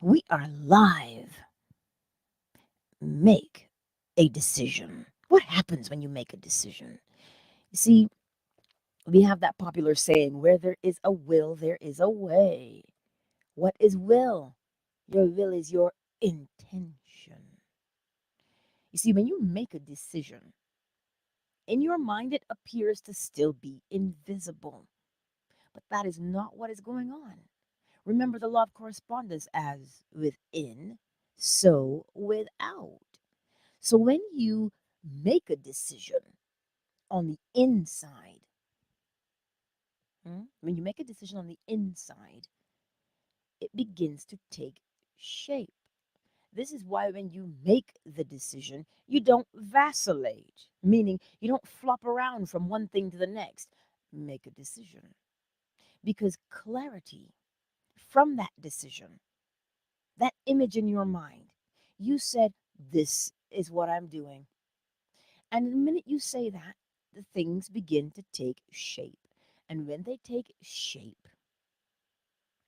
We are live. Make a decision. What happens when you make a decision? You see, we have that popular saying, where there is a will, there is a way. What is will? Your will is your intention. You see, when you make a decision, in your mind it appears to still be invisible. But that is not what is going on. Remember the law of correspondence as within, so without. So when you make a decision on the inside, when you make a decision on the inside, it begins to take shape. This is why when you make the decision, you don't vacillate, meaning you don't flop around from one thing to the next. Make a decision because clarity from that decision, that image in your mind, you said, this is what I'm doing. And the minute you say that, the things begin to take shape. And when they take shape,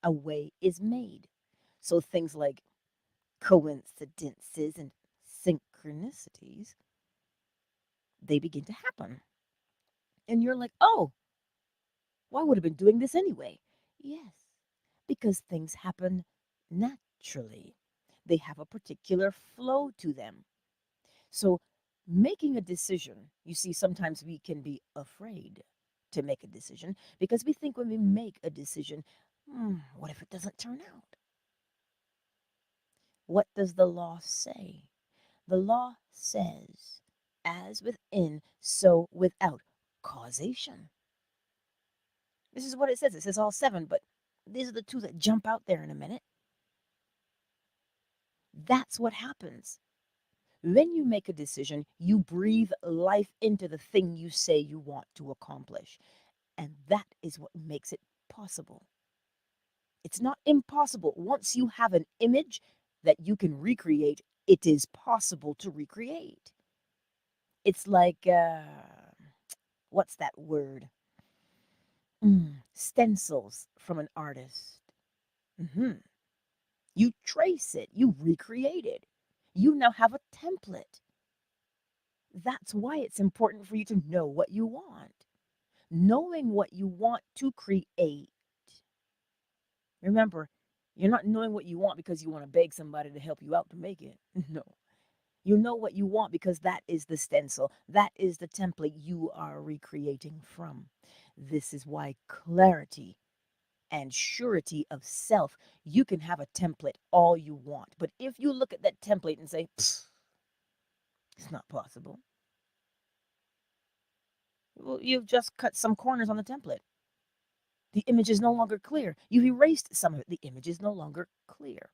a way is made. So things like coincidences and synchronicities, they begin to happen. And you're like, oh, well, I would have been doing this anyway. Yes, because things happen naturally. They have a particular flow to them. So, making a decision, you see, sometimes we can be afraid to make a decision because we think when we make a decision, what if it doesn't turn out? What does the law say? The law says, as within, so without causation. This is what it says. It says all seven, but these are the two that jump out there in a minute. That's what happens. When you make a decision, you breathe life into the thing you say you want to accomplish. And that is what makes it possible. It's not impossible. Once you have an image that you can recreate, it is possible to recreate. It's like, what's that word? Stencils from an artist. hmm You trace it, you recreate it. You now have a template. That's why it's important for you to know what you want. Knowing what you want to create. Remember, you're not knowing what you want because you want to beg somebody to help you out to make it. No. You know what you want because that is the stencil. That is the template you are recreating from. This is why clarity and surety of self, you can have a template all you want. But if you look at that template and say, it's not possible, well, you've just cut some corners on the template. The image is no longer clear. You've erased some of it. The image is no longer clear.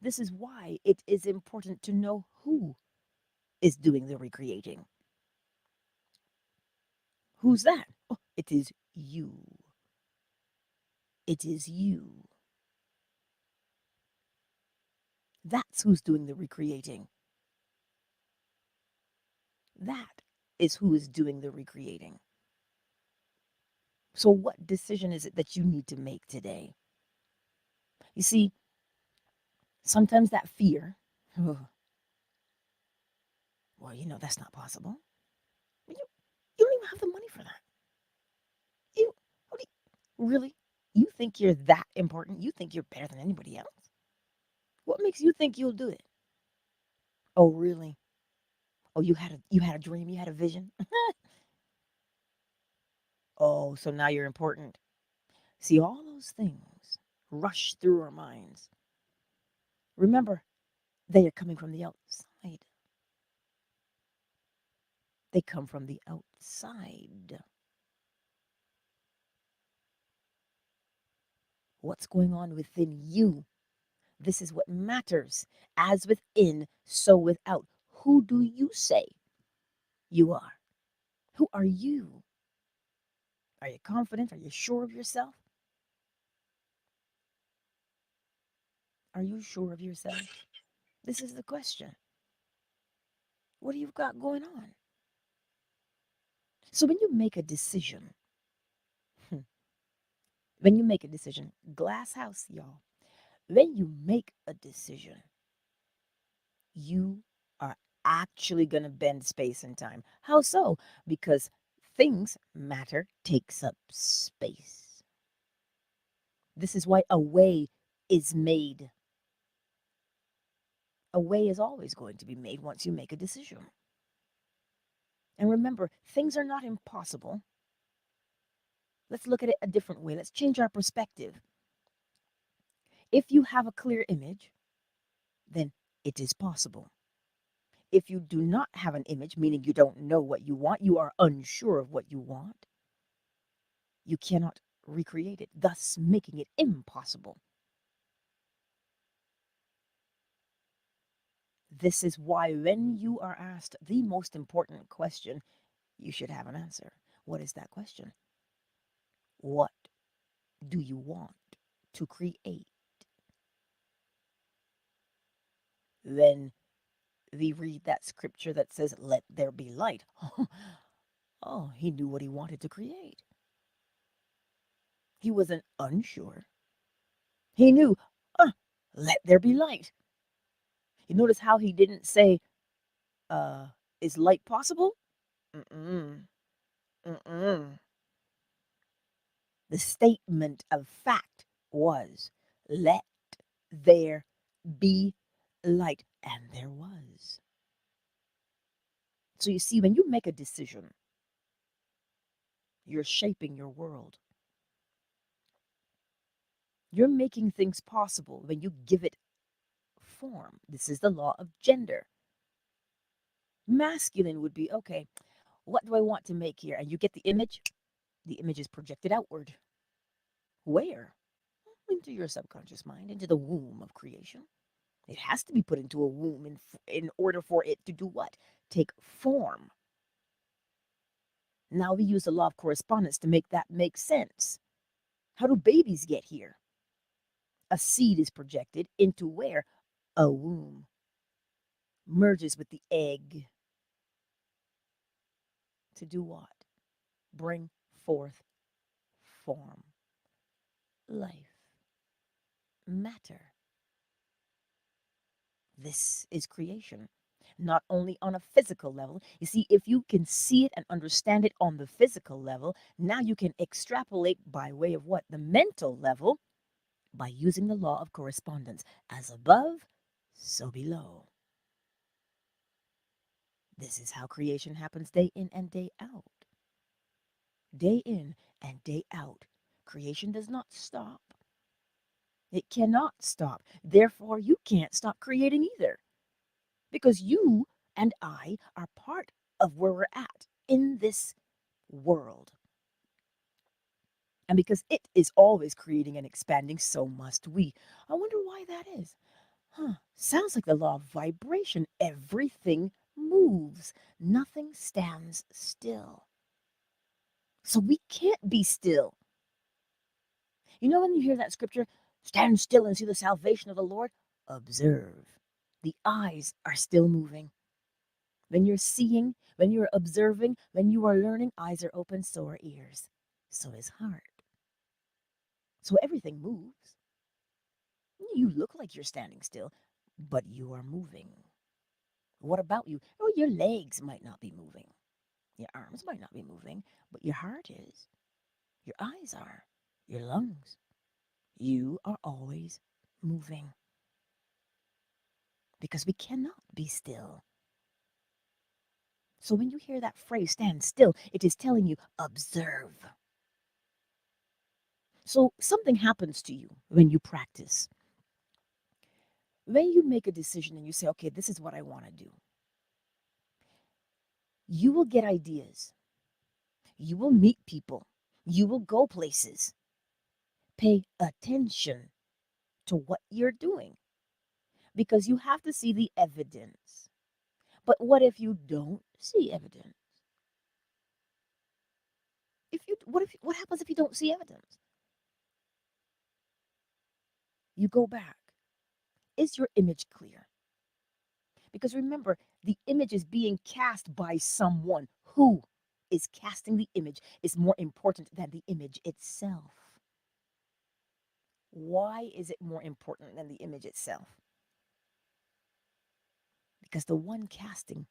This is why it is important to know who is doing the recreating. Who's that? Oh, it is you. It is you. That's who's doing the recreating. That is who is doing the recreating. So, what decision is it that you need to make today? You see, sometimes that fear, oh, well, that's not possible. You don't even have the money for that. You, what do really? You think you're that important? You think you're better than anybody else? What makes you think you'll do it? Oh, really? Oh, you had a dream, you had a vision. Oh, so now you're important. See, all those things rush through our minds. Remember, they are coming from the outside. They come from the outside. What's going on within you? This is what matters. As within, so without. Who do you say you are? Who are you? Are you confident? Are you sure of yourself? Are you sure of yourself? This is the question. What do you got going on? So when you make a decision, when you make a decision, glass house, y'all, When you make a decision, you are actually going to bend space and time. How so? Because things, matter, takes up space. This is why a way is made. A way is always going to be made once you make a decision. And remember, things are not impossible. Let's look at it a different way. Let's change our perspective. If you have a clear image, then it is possible. If you do not have an image, meaning you don't know what you want, you are unsure of what you want, you cannot recreate it, thus making it impossible. This is why when you are asked the most important question, you should have an answer. What is that question? What do you want to create? Then we read that scripture that says, "Let there be light." Oh, he knew what he wanted to create. He wasn't unsure. He knew, let there be light. You notice how he didn't say, uh, is light possible? Mm-mm, mm-mm. The statement of fact was, let there be light. And there was. So you see, when you make a decision, you're shaping your world. You're making things possible when you give it form. This is the law of gender. Masculine would be, okay, what do I want to make here? And you get the image. The image is projected outward. Where? Into your subconscious mind, into the womb of creation. It has to be put into a womb in order for it to do what? Take form. Now we use the law of correspondence to make that make sense. How do babies get here? A seed is projected into where? A womb. Merges with the egg. To do what? Bring forth form. Life. Matter. This is creation. Not only on a physical level. You see, if you can see it and understand it on the physical level, now you can extrapolate by way of what? The mental level, by using the law of correspondence. As above, so below. This is how creation happens day in and day out. Day in and day out. Creation does not stop. It cannot stop. Therefore, you can't stop creating either. Because you and I are part of where we're at in this world. And because it is always creating and expanding, so must we. I wonder why that is. Sounds like the law of vibration. Everything moves, nothing stands still. So we can't be still. You know, when you hear that scripture, stand still and see the salvation of the Lord, observe. The eyes are still moving. When you're seeing, when you're observing, when you are learning, eyes are open, so are ears. So is heart. So everything moves. You look like you're standing still, but you are moving. What about you? Oh, your legs might not be moving. Your arms might not be moving, but your heart is. Your eyes are. Your lungs. You are always moving. Because we cannot be still. So when you hear that phrase, stand still, it is telling you, observe. So something happens to you when you practice. When you make a decision and you say, okay, this is what I want to do, you will get ideas. You will meet people. You will go places. Pay attention to what you're doing because you have to see the evidence. But what if you don't see evidence? What happens if you don't see evidence? You go back. Is your image clear? Because remember, the image is being cast by someone. Who is casting the image is more important than the image itself. Why is it more important than the image itself? Because the one casting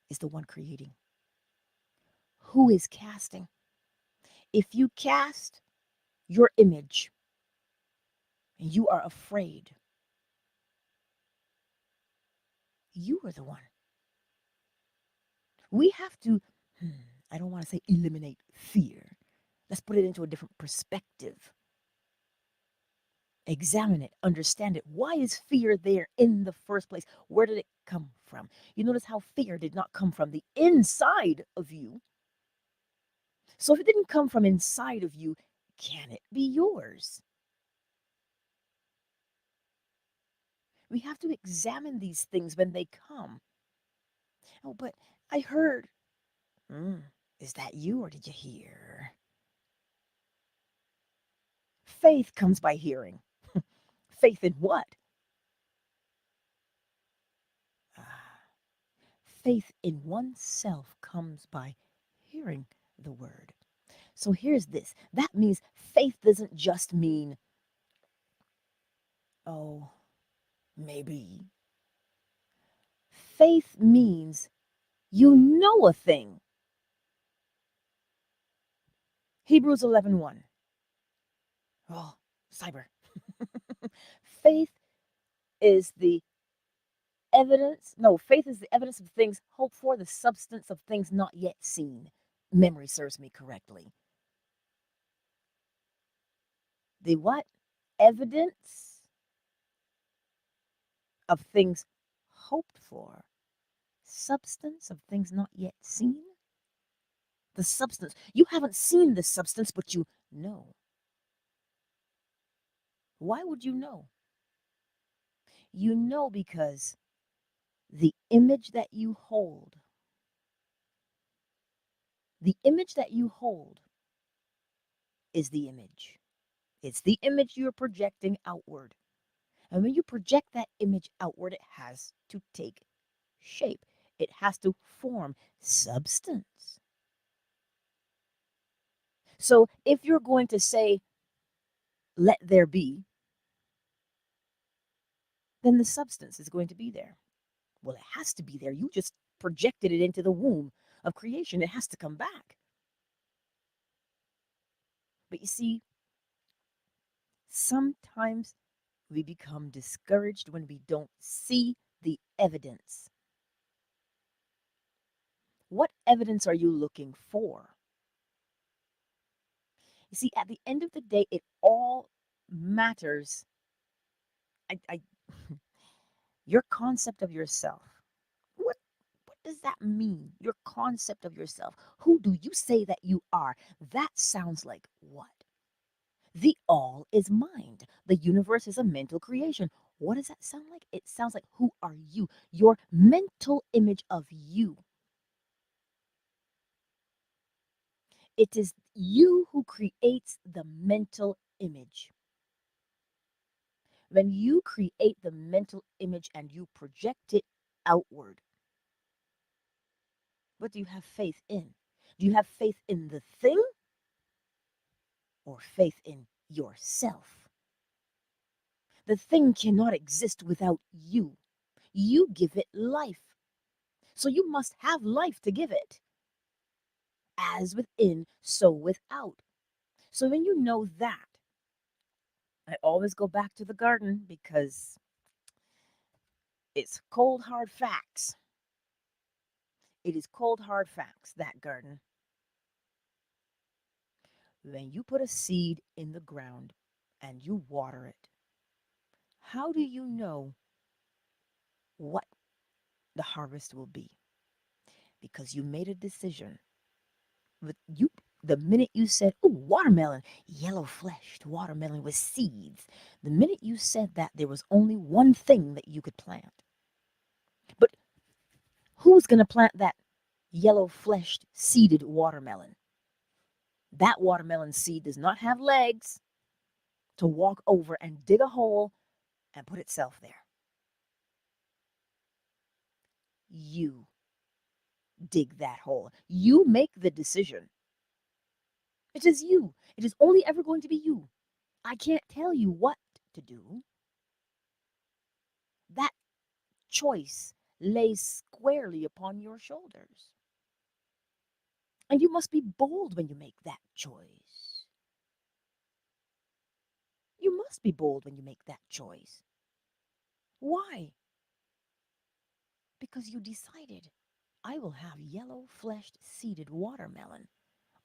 is the one creating. Who is casting? If you cast your image and you are afraid, you are the one. We have to, I don't want to say eliminate fear. Let's put it into a different perspective. Examine it, understand it. Why is fear there in the first place? Where did it come from? You notice how fear did not come from the inside of you. So if it didn't come from inside of you, can it be yours? We have to examine these things when they come. Oh, but I heard. Mm, is that you or did you hear? Faith comes by hearing. Faith in what? Ah, faith in oneself comes by hearing the word. So here's this. That means faith doesn't just mean, oh, maybe. Faith means you know a thing. Hebrews 11:1. Oh, cyber. Faith is the evidence. No, faith is the evidence of things hoped for, the substance of things not yet seen. Memory serves me correctly. The what? Evidence of things hoped for, substance of things not yet seen. The substance. You haven't seen the substance, but you know. Why would you know? You know because the image that you hold, the image that you hold is the image. It's the image you're projecting outward. And when you project that image outward, it has to take shape. It has to form substance. So if you're going to say, let there be, then the substance is going to be there. Well, it has to be there. You just projected it into the womb of creation. It has to come back. But you see, sometimes we become discouraged when we don't see the evidence. What evidence are you looking for? You see, at the end of the day, it all matters. I your concept of yourself. What what does that mean? Your concept of yourself. Who do you say that you are? That sounds like what? The all is mind. The universe is a mental creation. What does that sound like? It sounds like who are you? Your mental image of you. It is you who creates the mental image. When you create the mental image and you project it outward, what do you have faith in? Do you have faith in the thing or faith in yourself? The thing cannot exist without you. You give it life. So you must have life to give it. As within, so without. So when you know that, I always go back to the garden because it's cold, hard facts. It is cold, hard facts, that garden. When you put a seed in the ground and you water it, how do you know what the harvest will be? Because you made a decision. But you, the minute you said, "Oh, watermelon, yellow-fleshed watermelon with seeds," the minute you said that, there was only one thing that you could plant. But who's going to plant that yellow-fleshed seeded watermelon? That watermelon seed does not have legs to walk over and dig a hole and put itself there. You dig that hole. You make the decision. It is you. It is only ever going to be you. I can't tell you what to do. That choice lays squarely upon your shoulders. And you must be bold when you make that choice. You must be bold when you make that choice. Why? Because you decided, I will have yellow fleshed seeded watermelon.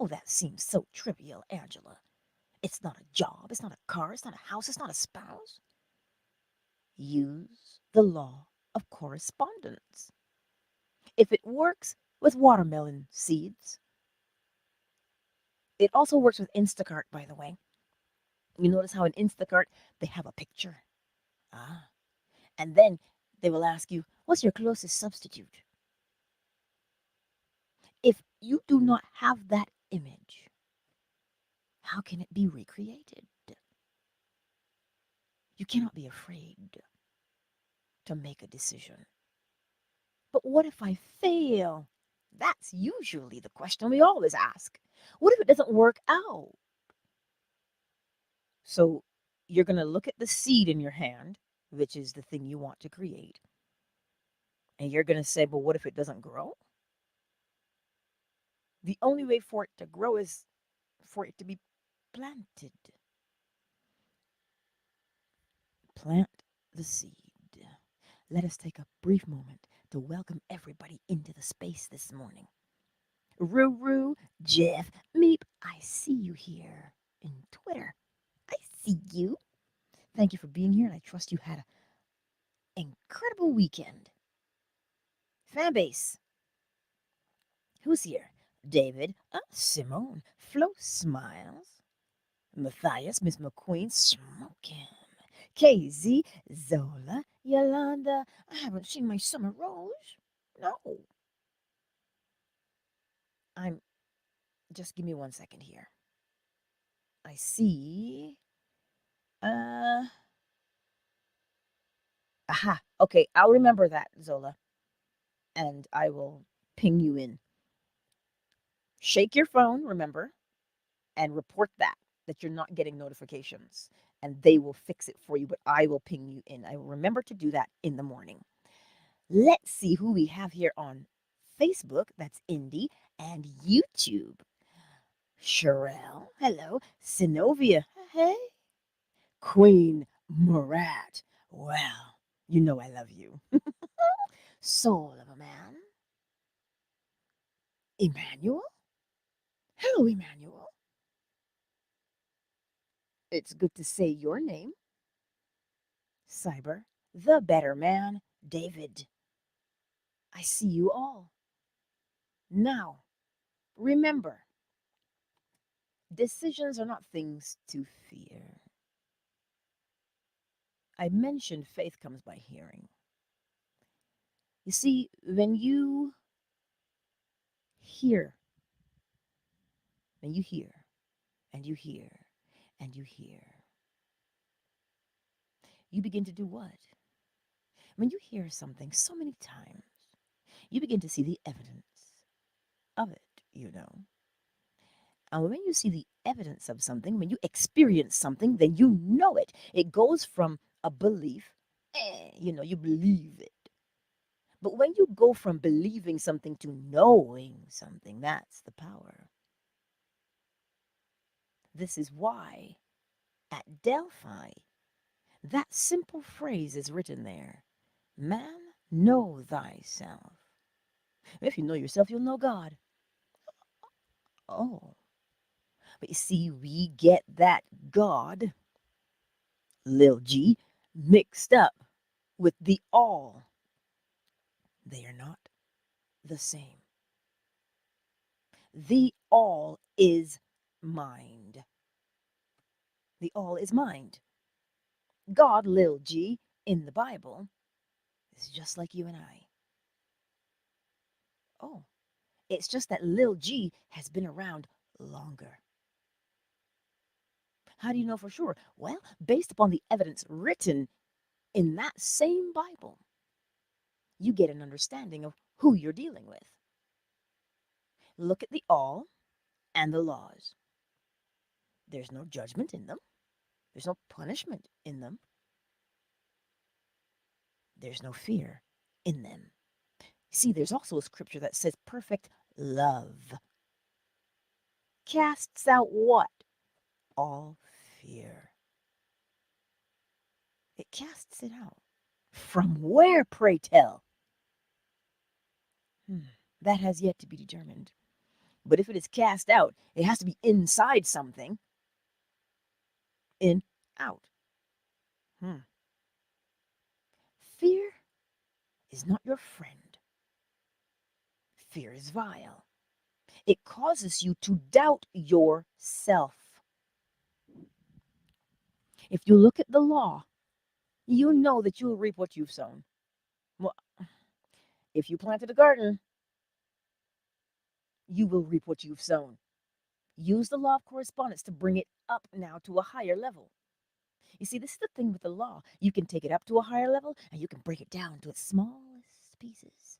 Oh, that seems so trivial, Angela. It's not a job, it's not a car, it's not a house, it's not a spouse. Use the law of correspondence. If it works with watermelon seeds, it also works with Instacart, by the way. You notice how in Instacart they have a picture? Ah. And then they will ask you, what's your closest substitute? If you do not have that image, how can it be recreated? You cannot be afraid to make a decision. But what if I fail? That's usually the question we always ask. What if it doesn't work out? So you're going to look at the seed in your hand, which is the thing you want to create, and you're going to say, but what if it doesn't grow? The only way for it to grow is for it to be planted. Plant the seed. Let us take a brief moment to welcome everybody into the space this morning. Ruru, Jeff, Meep, I see you here in Twitter. I see you. Thank you for being here, and I trust you had an incredible weekend. Fanbase, who's here? David, Simone, Flo Smiles, Matthias, Miss McQueen, Smoking, KZ, Zola, Yolanda. I haven't seen my summer rose. No. I'm. Just give me 1 second here. I see. Uh. Aha. Okay, I'll remember that, Zola, and I will ping you in. Shake your phone, remember, and report that you're not getting notifications, and they will fix it for you, but I will ping you in. I will remember to do that in the morning. Let's see who we have here on Facebook. That's Indy, and YouTube. Sherelle, hello. Sinovia, hey. Queen Murat, well, you know I love you. Soul of a man. Emmanuel, hello, Emmanuel. It's good to say your name. Cyber, the better man, David. I see you all. Now, remember, decisions are not things to fear. I mentioned faith comes by hearing. You see, when you hear, and you hear, and you hear, and you hear, you begin to do what? When you hear something so many times, you begin to see the evidence of it. And when you see the evidence of something, when you experience something, then you know it. It goes from a belief, you believe it. But when you go from believing something to knowing something, that's the power. This is why at Delphi, that simple phrase is written there. Man, know thyself. If you know yourself, you'll know God. Oh, but you see, we get that God, Lil G, mixed up with the all. They are not the same. The all is mind. The all is mind. God, Lil G, in the Bible, is just like you and I. Oh, it's just that Lil G has been around longer. How do you know for sure? Well, based upon the evidence written in that same Bible, you get an understanding of who you're dealing with. Look at the all and the laws. There's no judgment in them. There's no punishment in them. There's no fear in them. See, there's also a scripture that says perfect love casts out what? All fear. It casts it out. From where, pray tell? Hmm, that has yet to be determined. But if it is cast out, it has to be inside something. In, out. Hmm. Fear is not your friend. Fear is vile. It causes you to doubt yourself. If you look at the law, you know that you will reap what you've sown. Well, if you planted a garden, you will reap what you've sown. Use the law of correspondence to bring it up now to a higher level. You see, this is the thing with the law. You can take it up to a higher level and you can break it down to its smallest pieces,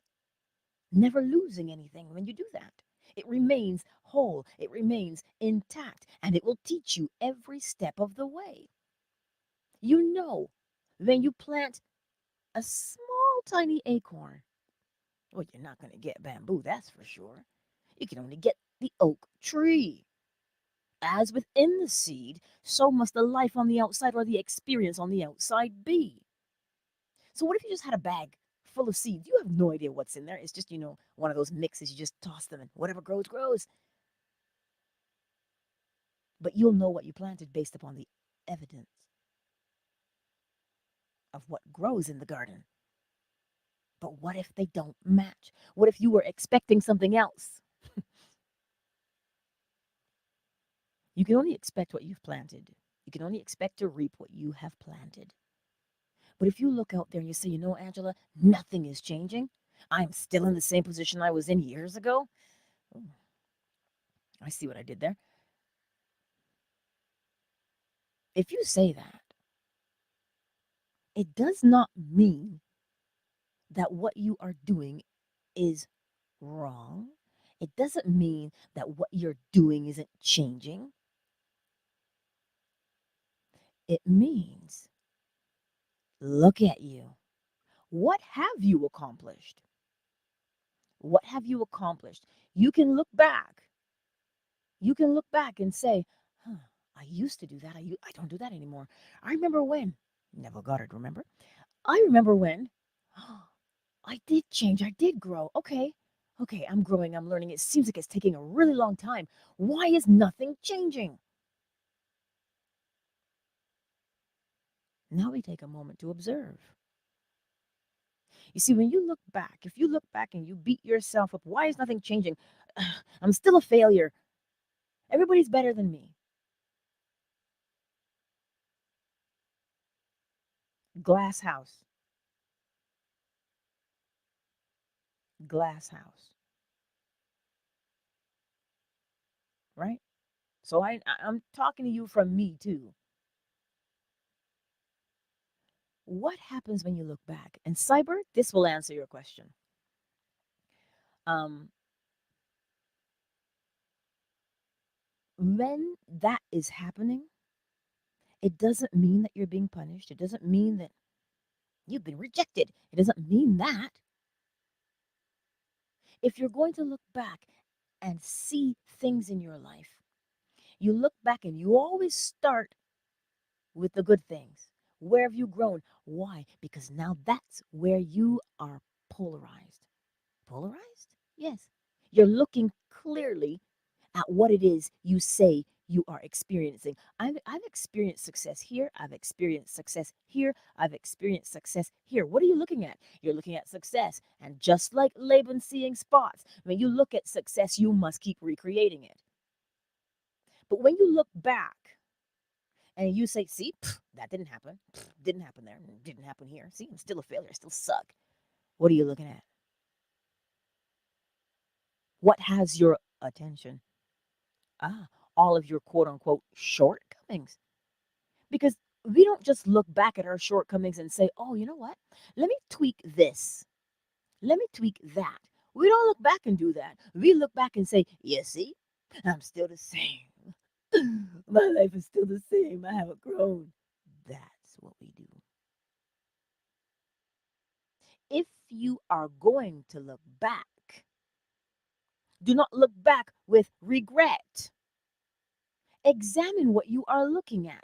never losing anything when you do that. It remains whole, it remains intact, and it will teach you every step of the way. You know, when you plant a small, tiny acorn, well, you're not going to get bamboo, that's for sure. You can only get the oak tree. As within the seed, so must the life on the outside or the experience on the outside be. So, what if you just had a bag full of seeds? You have no idea what's in there. It's just, one of those mixes. You just toss them and whatever grows, grows. But you'll know what you planted based upon the evidence of what grows in the garden. But what if they don't match? What if you were expecting something else? You can only expect what you've planted. You can only expect to reap what you have planted. But if you look out there and you say, Angela, nothing is changing. I'm still in the same position I was in years ago. Oh, I see what I did there. If you say that, it does not mean that what you are doing is wrong. It doesn't mean that what you're doing isn't changing. It means, look at you. What have you accomplished? What have you accomplished? You can look back. You can look back and say, huh, I used to do that. I don't do that anymore. I remember when, Neville Goddard, remember? I remember when, I did change. I did grow. Okay. Okay, I'm growing. I'm learning. It seems like it's taking a really long time. Why is nothing changing? Now we take a moment to observe. You see, when you look back, if you look back and you beat yourself up, why is nothing changing? I'm still a failure. Everybody's better than me. Glass house. Glass house. Right? So I'm talking to you from me too. What happens when you look back? And Cyber, this will answer your question. Um, when that is happening, it doesn't mean that you're being punished. It doesn't mean that you've been rejected. It doesn't mean that. If you're going to look back and see things in your life, you look back and you always start with the good things. Where have you grown? Why? Because now that's where you are polarized. Polarized? Yes. You're looking clearly at what it is you say you are experiencing. I've experienced success here. I've experienced success here. I've experienced success here. What are you looking at? You're looking at success. And just like Laban seeing spots, when you look at success, you must keep recreating it. But when you look back and you say, see, that didn't happen. Didn't happen there. Didn't happen here. See, I'm still a failure. I still suck. What are you looking at? What has your attention? Ah, all of your quote unquote shortcomings. Because we don't just look back at our shortcomings and say, oh, you know what? Let me tweak this. Let me tweak that. We don't look back and do that. We look back and say, yeah, see, I'm still the same. My life is still the same. I haven't grown. That's what we do. If you are going to look back, do not look back with regret. Examine what you are looking at.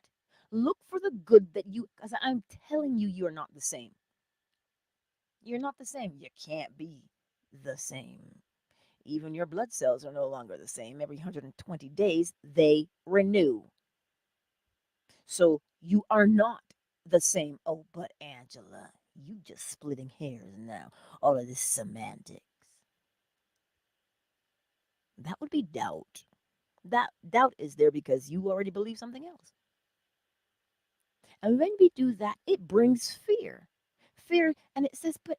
Look for the good that you, because I'm telling you, you're not the same. You're not the same. You can't be the same. Even your blood cells are no longer the same. Every 120 days, they renew. So you are not the same. Oh, but Angela, you just splitting hairs now. All of this semantics. That would be doubt. That doubt is there because you already believe something else. And when we do that, it brings fear. Fear, and it says, but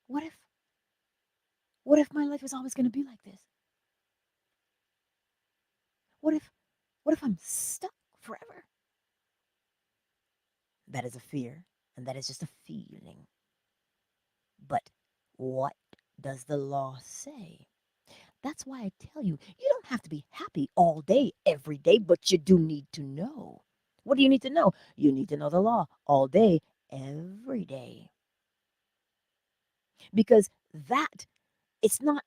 what if what if my life is always going to be like this? What if I'm stuck forever? That is a fear, and that is just a feeling. But what does the law say? That's why I tell you, you don't have to be happy all day, every day, but you do need to know. What do you need to know? You need to know the law all day, every day. Because that, it's not,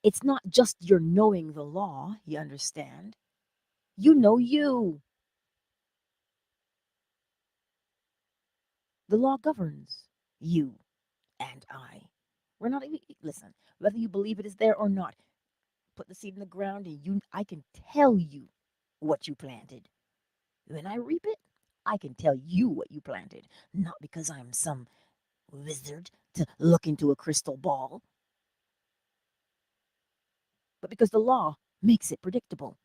it's not just your knowing the law, you understand? You know you. The law governs you and I. We're not even, listen, whether you believe it is there or not, put the seed in the ground and I can tell you what you planted. When I reap it, I can tell you what you planted, not because I'm some wizard to look into a crystal ball, but because the law makes it predictable.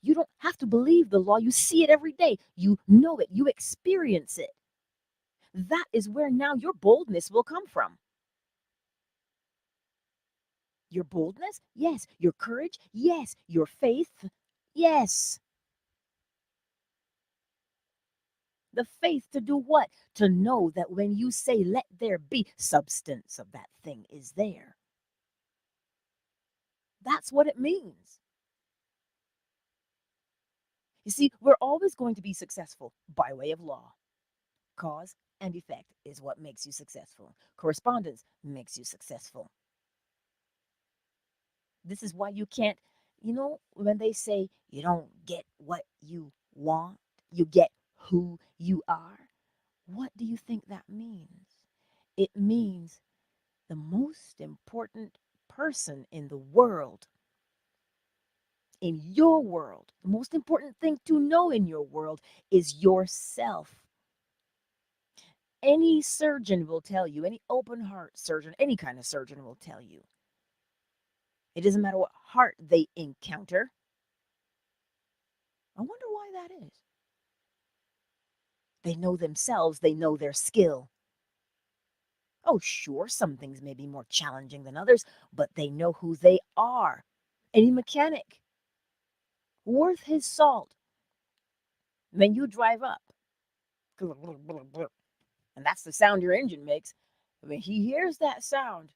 You don't have to believe the law. You see it every day. You know it. You experience it. That is where now your boldness will come from. Your boldness? Yes. Your courage? Yes. Your faith? Yes. The faith to do what? To know that when you say, let there be, substance of that thing is there. That's what it means. You see, we're always going to be successful by way of law. Cause and effect is what makes you successful. Correspondence makes you successful. This is why you can't, when they say you don't get what you want, you get who you are. What do you think that means? It means the most important person in your world, the most important thing to know in your world is yourself. Any surgeon will tell you, any open heart surgeon, any kind of surgeon will tell you. It doesn't matter what heart they encounter. I wonder why that is. They know themselves, they know their skill. Oh, sure, some things may be more challenging than others, but they know who they are. Any mechanic, worth his salt, when you drive up, and that's the sound your engine makes, when he hears that sound,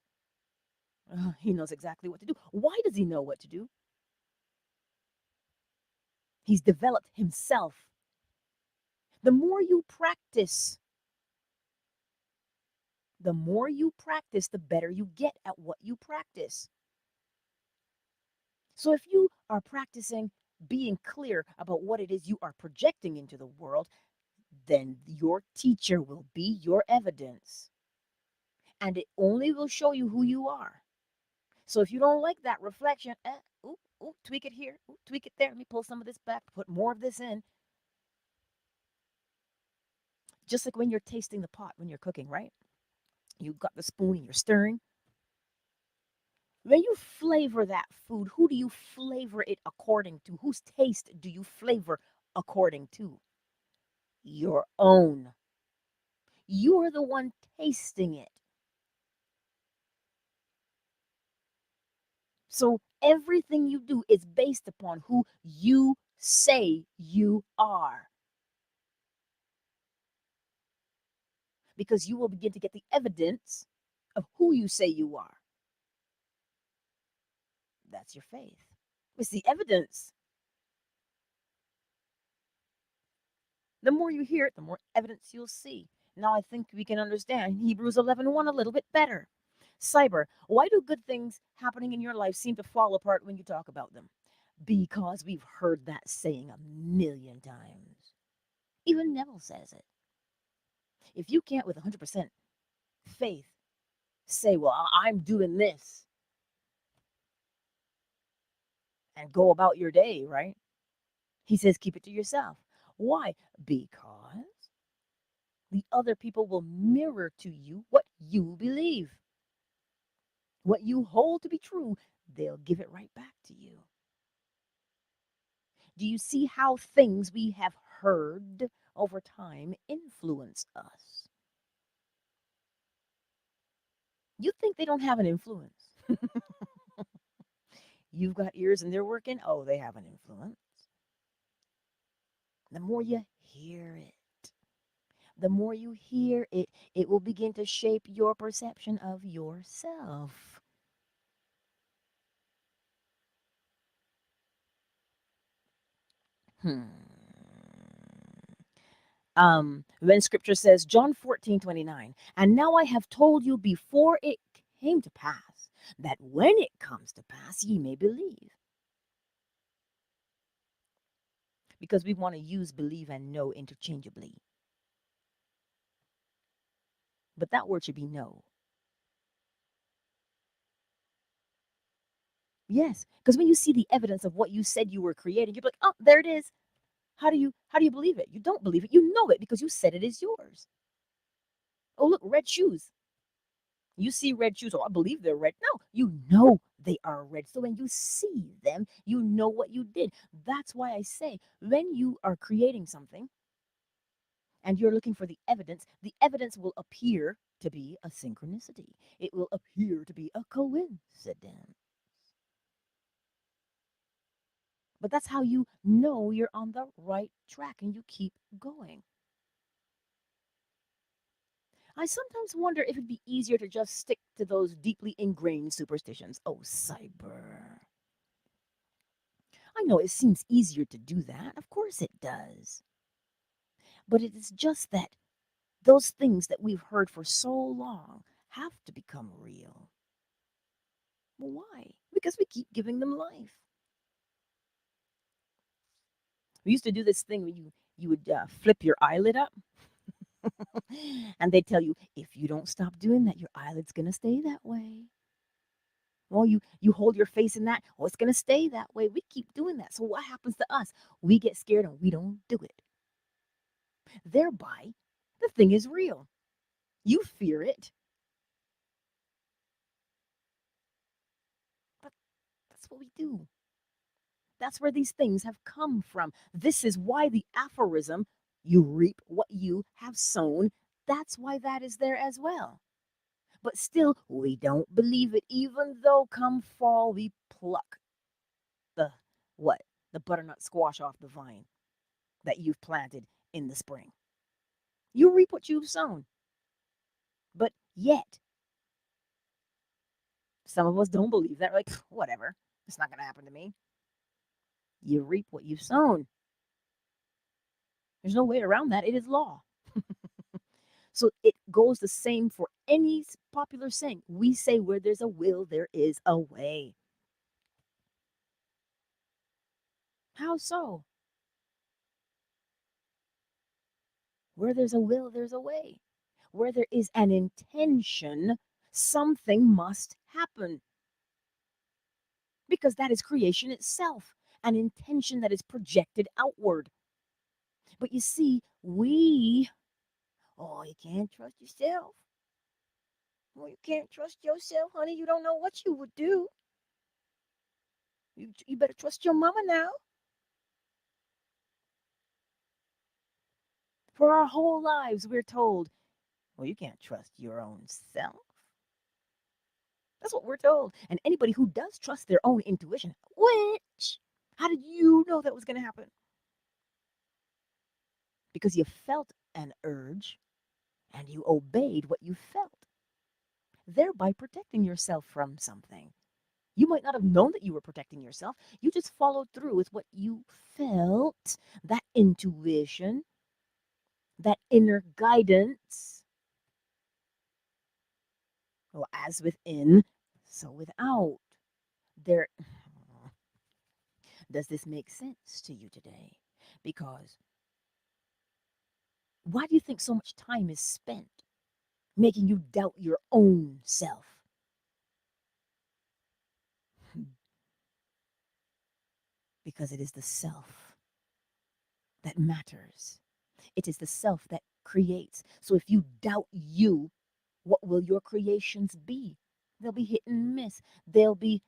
he knows exactly what to do. Why does he know what to do? He's developed himself. The more you practice, the better you get at what you practice. So if you are practicing being clear about what it is you are projecting into the world, then your teacher will be your evidence. And it only will show you who you are. So if you don't like that reflection, tweak it here, tweak it there. Let me pull some of this back, put more of this in. Just like when you're tasting the pot, when you're cooking, right? You've got the spoon and you're stirring. When you flavor that food, who do you flavor it according to? Whose taste do you flavor according to? Your own. You're the one tasting it. So everything you do is based upon who you say you are. Because you will begin to get the evidence of who you say you are. That's your faith. It's the evidence. The more you hear it, the more evidence you'll see. Now I think we can understand Hebrews 11:1 a little bit better. Cyber, why do good things happening in your life seem to fall apart when you talk about them? Because we've heard that saying a million times. Even Neville says it. If you can't, with 100% faith, say, well, I'm doing this and go about your day, right? He says, keep it to yourself. Why? Because the other people will mirror to you what you believe. What you hold to be true, they'll give it right back to you. Do you see how things we have heard over time influence us? You think they don't have an influence? You've got ears and they're working? Oh, they have an influence. The more you hear it, the more you hear it, it will begin to shape your perception of yourself. Hmm. When scripture says, John 14:29, and now I have told you before it came to pass, that when it comes to pass, ye may believe. Because we want to use believe and know interchangeably. But that word should be know. Yes, because when you see the evidence of what you said you were creating, you're like, oh, there it is. How do you believe it? You don't believe it. You know it because you said it is yours. Oh, look, red shoes. You see red shoes. Oh, I believe they're red. No, you know they are red. So when you see them, you know what you did. That's why I say when you are creating something and you're looking for the evidence will appear to be a synchronicity. It will appear to be a coincidence. But that's how you know you're on the right track and you keep going. I sometimes wonder if it'd be easier to just stick to those deeply ingrained superstitions. Oh, cyber. I know it seems easier to do that. Of course it does. But it is just that those things that we've heard for so long have to become real. Well, why? Because we keep giving them life. We used to do this thing where you would flip your eyelid up, and they tell you if you don't stop doing that, your eyelid's gonna stay that way. Well, you hold your face in that. Oh, it's gonna stay that way. We keep doing that. So what happens to us? We get scared and we don't do it. Thereby, the thing is real. You fear it, but that's what we do. That's where these things have come from. This is why the aphorism, you reap what you have sown, that's why that is there as well. But still, we don't believe it, even though come fall, we pluck the what? The butternut squash off the vine that you've planted in the spring. You reap what you've sown. But yet, some of us don't believe that. We're like, whatever, it's not going to happen to me. You reap what you've sown. There's no way around that. It is law. So it goes the same for any popular saying. We say where there's a will, there is a way. How so? Where there's a will, there's a way. Where there is an intention, something must happen. Because that is creation itself, an intention that is projected outward. But you see, oh, you can't trust yourself. Well, you can't trust yourself, honey. You don't know what you would do. You better trust your mama now. For our whole lives, we're told, well, you can't trust your own self. That's what we're told. And anybody who does trust their own intuition, how did you know that was going to happen? Because you felt an urge and you obeyed what you felt, thereby protecting yourself from something. You might not have known that you were protecting yourself. You just followed through with what you felt, that intuition, that inner guidance. Well, as within, so without. There, does this make sense to you today? Because why do you think so much time is spent making you doubt your own self? Because it is the self that matters. It is the self that creates. So if you doubt you, what will your creations be? They'll be hit and miss. They'll be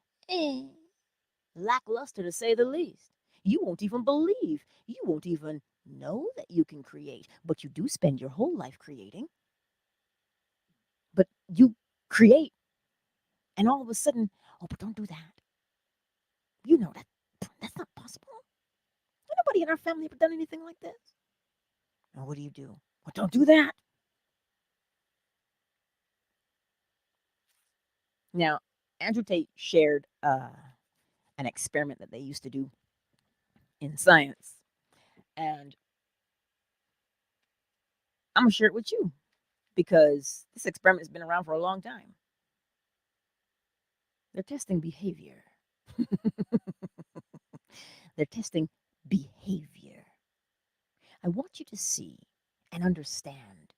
lackluster to say the least. You won't even believe. You won't even know that you can create, but you do spend your whole life creating. But you create, and all of a sudden, oh, but don't do that. You know that's not possible. Nobody in our family ever done anything like this. Now, what do? Well, don't do that. Now, Andrew Tate shared an experiment that they used to do in science, and I'm gonna share it with you because this experiment has been around for a long time. They're testing behavior. They're testing behavior. I want you to see and understand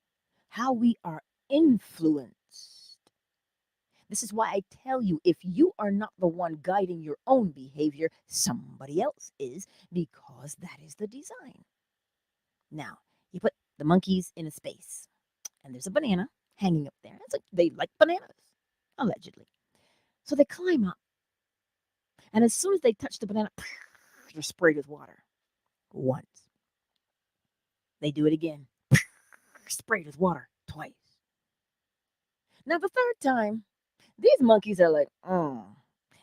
how we are influenced. This is why I tell you, if you are not the one guiding your own behavior, somebody else is, because that is the design. Now, you put the monkeys in a space, and there's a banana hanging up there. It's like they like bananas, allegedly. So they climb up, and as soon as they touch the banana, they're sprayed with water. Once. They do it again, sprayed with water twice. Now, the third time, these monkeys are like,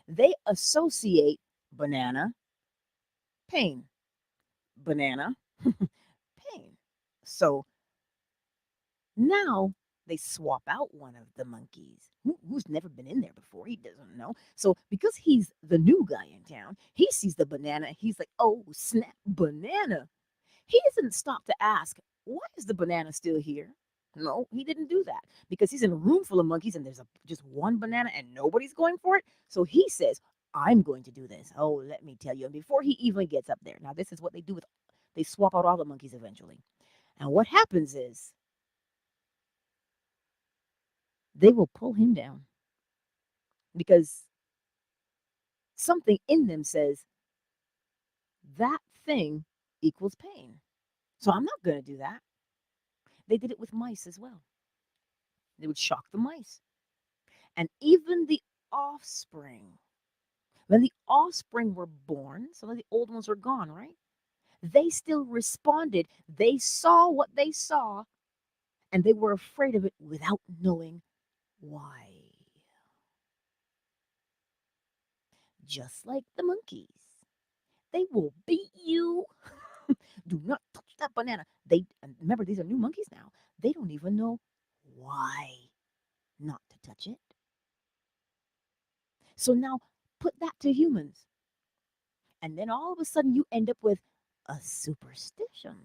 they associate banana, pain, banana, pain. So now they swap out one of the monkeys who's never been in there before. He doesn't know. So because he's the new guy in town, he sees the banana. He's like, oh, snap, banana. He doesn't stop to ask, why is the banana still here? No, he didn't do that because he's in a room full of monkeys and there's just one banana and nobody's going for it. So he says, I'm going to do this. Oh, let me tell you. And before he even gets up there, now this is what they do they swap out all the monkeys eventually. And what happens is they will pull him down because something in them says that thing equals pain. So I'm not going to do that. They did it with mice as well. They would shock the mice. And even the offspring, when the offspring were born, some of the old ones were gone, right? They still responded. They saw what they saw and they were afraid of it without knowing why. Just like the monkeys. They will beat you. Do not touch that banana. They remember these are new monkeys now. They don't even know why not to touch it. So now put that to humans. And then all of a sudden you end up with a superstition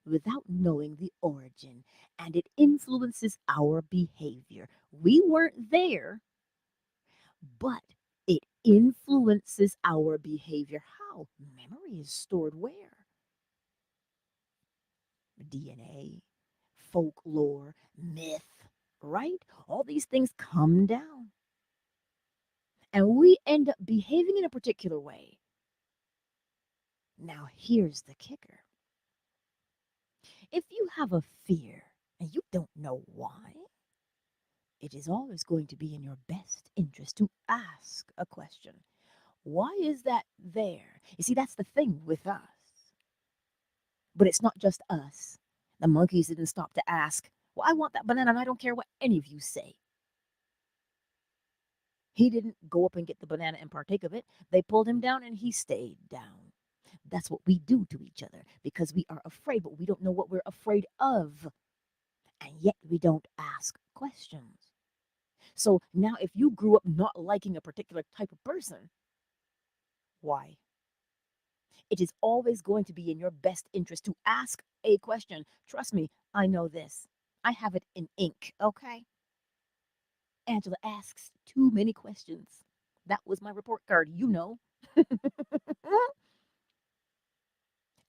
without knowing the origin. And it influences our behavior. We weren't there, but it influences our behavior. How? Memory is stored where? DNA, folklore, myth, right? All these things come down. And we end up behaving in a particular way. Now, here's the kicker. If you have a fear and you don't know why, it is always going to be in your best interest to ask a question. Why is that there? You see, that's the thing with us. But it's not just us. The monkeys didn't stop to ask, well, I want that banana and I don't care what any of you say. He didn't go up and get the banana and partake of it. They pulled him down and he stayed down. That's what we do to each other because we are afraid, but we don't know what we're afraid of. And yet we don't ask questions. So now, if you grew up not liking a particular type of person, why? It is always going to be in your best interest to ask a question. Trust me, I know this. I have it in ink, okay? Angela asks too many questions. That was my report card, you know.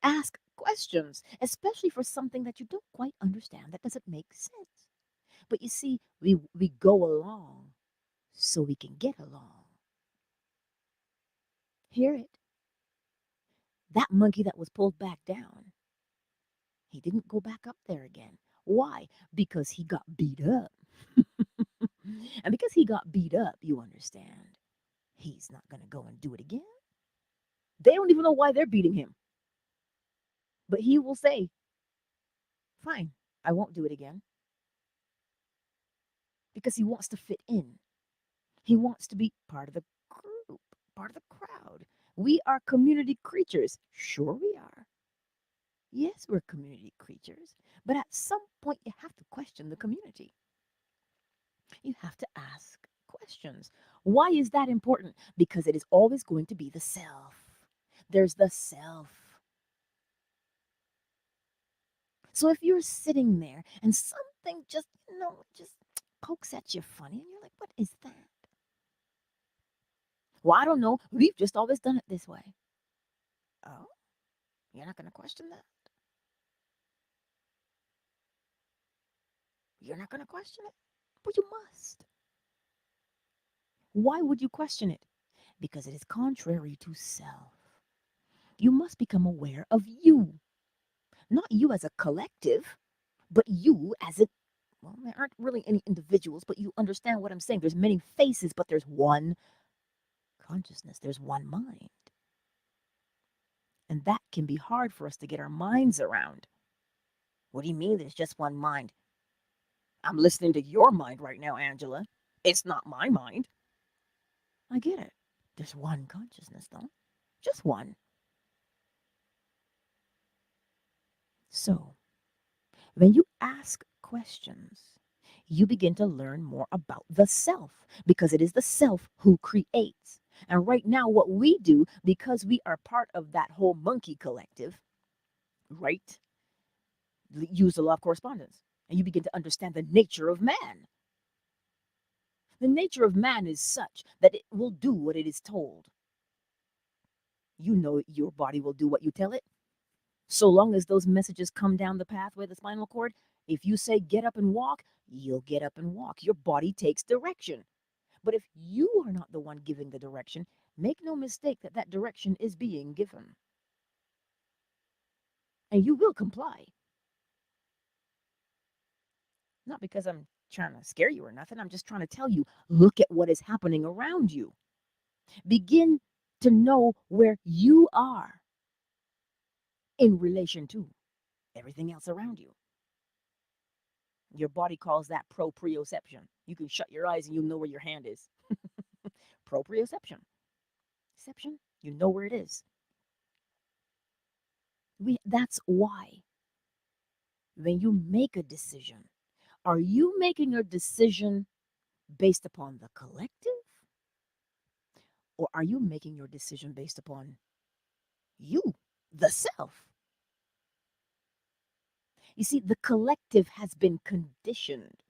Ask questions, especially for something that you don't quite understand, that doesn't make sense. But you see, we go along so we can get along. Hear it? That monkey that was pulled back down, he didn't go back up there again. Why? Because he got beat up. And because he got beat up, you understand, he's not going to go and do it again. They don't even know why they're beating him. But he will say, fine, I won't do it again. Because he wants to fit in. He wants to be part of the group, part of the crowd. We are community creatures. Sure, we are. Yes, we're community creatures. But at some point, you have to question the community. You have to ask questions. Why is that important? Because it is always going to be the self. There's the self. So if you're sitting there and something just, just pokes at you funny, and you're like, what is that? Well, I don't know. We've just always done it this way. Oh, you're not going to question that? You're not going to question it? But you must. Why would you question it? Because it is contrary to self. You must become aware of you. Not you as a collective, but you as a, well, there aren't really any individuals, but you understand what I'm saying. There's many faces, but there's one consciousness. There's one mind. And that can be hard for us to get our minds around. What do you mean there's just one mind? I'm listening to your mind right now, Angela. It's not my mind. I get it. There's one consciousness, though. Just one. So, when you ask questions, you begin to learn more about the self because it is the self who creates. And right now, what we do, because we are part of that whole monkey collective, right? Use the law of correspondence. And you begin to understand the nature of man. The nature of man is such that it will do what it is told. You know your body will do what you tell it. So long as those messages come down the pathway, the spinal cord, if you say get up and walk, you'll get up and walk. Your body takes direction. But if you are not the one giving the direction, make no mistake that that direction is being given. And you will comply. Not because I'm trying to scare you or nothing. I'm just trying to tell you, look at what is happening around you. Begin to know where you are in relation to everything else around you. Your body calls that proprioception. You can shut your eyes and you'll know where your hand is. Proprioception. Perception, you know where it is. That's why when you make a decision, are you making a decision based upon the collective? Or are you making your decision based upon you, the self? You see, the collective has been conditioned.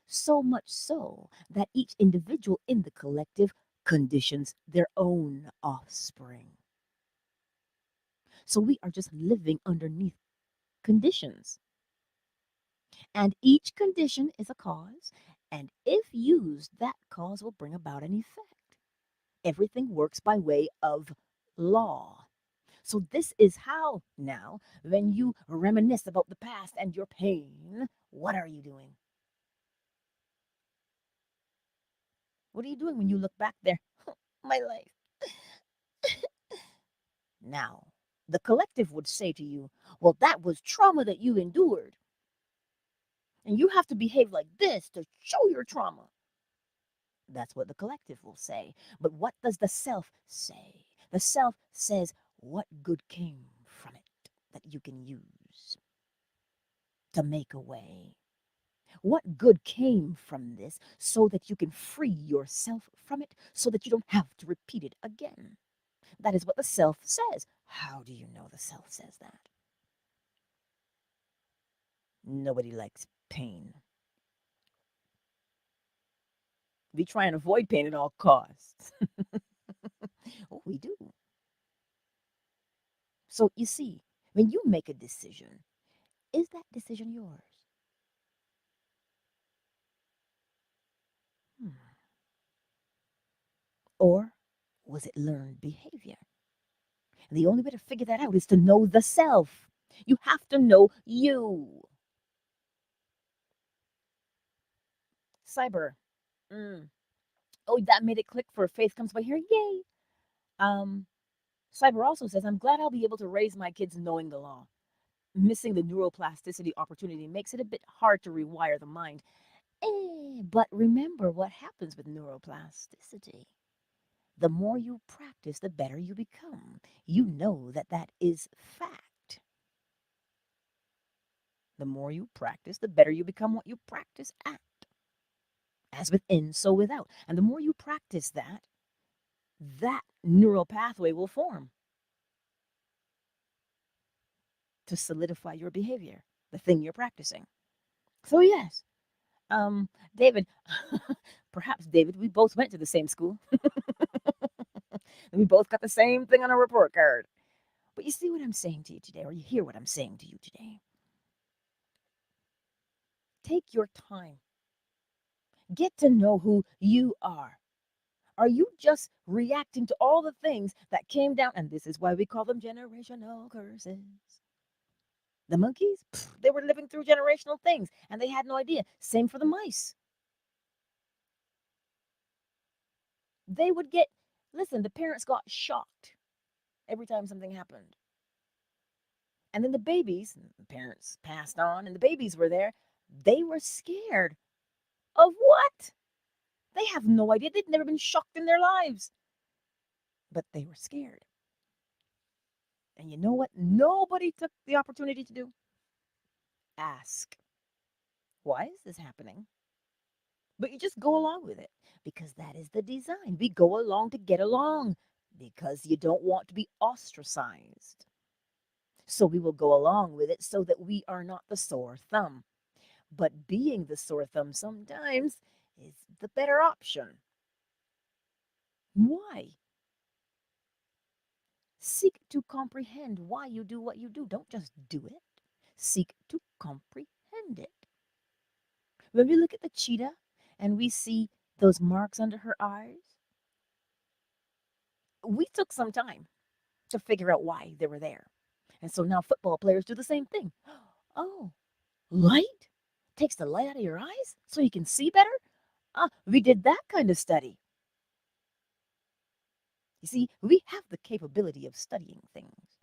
So much so that each individual in the collective conditions their own offspring. So we are just living underneath conditions. And each condition is a cause, and if used, that cause will bring about an effect. Everything works by way of law. So this is how now, when you reminisce about the past and your pain, what are you doing? What are you doing when you look back there? My life. Now, the collective would say to you, well, that was trauma that you endured. And you have to behave like this to show your trauma. That's what the collective will say. But what does the self say? The self says, what good came from it that you can use to make a way? What good came from this so that you can free yourself from it so that you don't have to repeat it again? That is what the self says. How do you know the self says that? Nobody likes pain. We try and avoid pain at all costs. Oh, we do. So you see, when you make a decision, is that decision yours? Hmm. Or was it learned behavior? And the only way to figure that out is to know the self. You have to know you. Cyber. Mm. Oh, that made it click for Faith Comes By Here. Yay. Um, Cyber also says, I'm glad I'll be able to raise my kids knowing the law. Missing the neuroplasticity opportunity makes it a bit hard to rewire the mind. But remember what happens with neuroplasticity. The more you practice, the better you become. You know that that is fact. The more you practice, the better you become what you practice at. As within, so without. And the more you practice that, that neural pathway will form to solidify your behavior, the thing you're practicing. So, yes, David, perhaps, David, we both went to the same school. We both got the same thing on a report card. But you see what I'm saying to you today, or you hear what I'm saying to you today. Take your time. Get to know who you are. Are you just reacting to all the things that came down? And this is why we call them generational curses. The monkeys, they were living through generational things and they had no idea. Same for the mice. They would get, listen, the parents got shocked every time something happened. And then the babies, the parents passed on and the babies were there. They were scared of what? They have no idea. They'd never been shocked in their lives. But they were scared. And you know what? Nobody took the opportunity to do? Ask. Why is this happening? But you just go along with it because that is the design. We go along to get along because you don't want to be ostracized. So we will go along with it so that we are not the sore thumb. But being the sore thumb sometimes is the better option. Why? Seek to comprehend why you do what you do. Don't just do it. Seek to comprehend it. When we look at the cheetah and we see those marks under her eyes, we took some time to figure out why they were there. And so now football players do the same thing. Oh, light takes the light out of your eyes so you can see better? We did that kind of study. You see, we have the capability of studying things,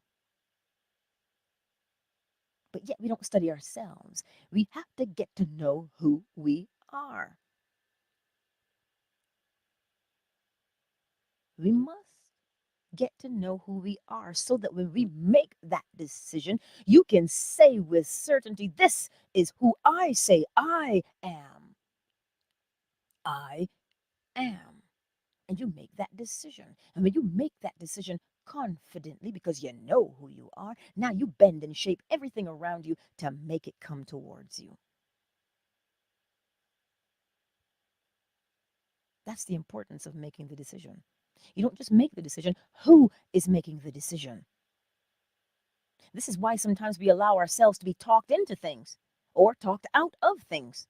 but yet we don't study ourselves. We have to get to know who we are. We must get to know who we are so that when we make that decision, you can say with certainty, this is who I say I am. I am. And you make that decision. And when you make that decision confidently because you know who you are, now you bend and shape everything around you to make it come towards you. That's the importance of making the decision. You don't just make the decision, who is making the decision? This is why sometimes we allow ourselves to be talked into things or talked out of things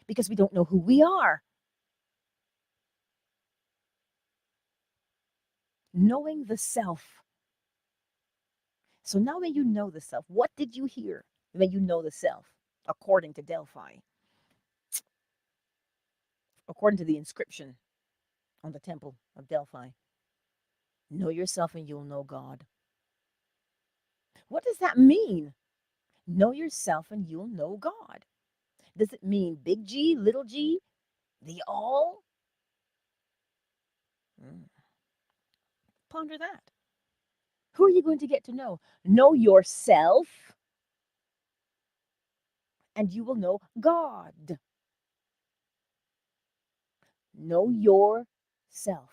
because we don't know who we are. Knowing the self. So now when you know the self, what did you hear when you know the self? According to Delphi, according to the inscription on the temple of Delphi, know yourself and you'll know God. What does that mean? Know yourself and you'll know God. Does it mean big G, little g, the all? Mm. Ponder that. Who are you going to get to know? Know yourself and you will know God. Know yourself,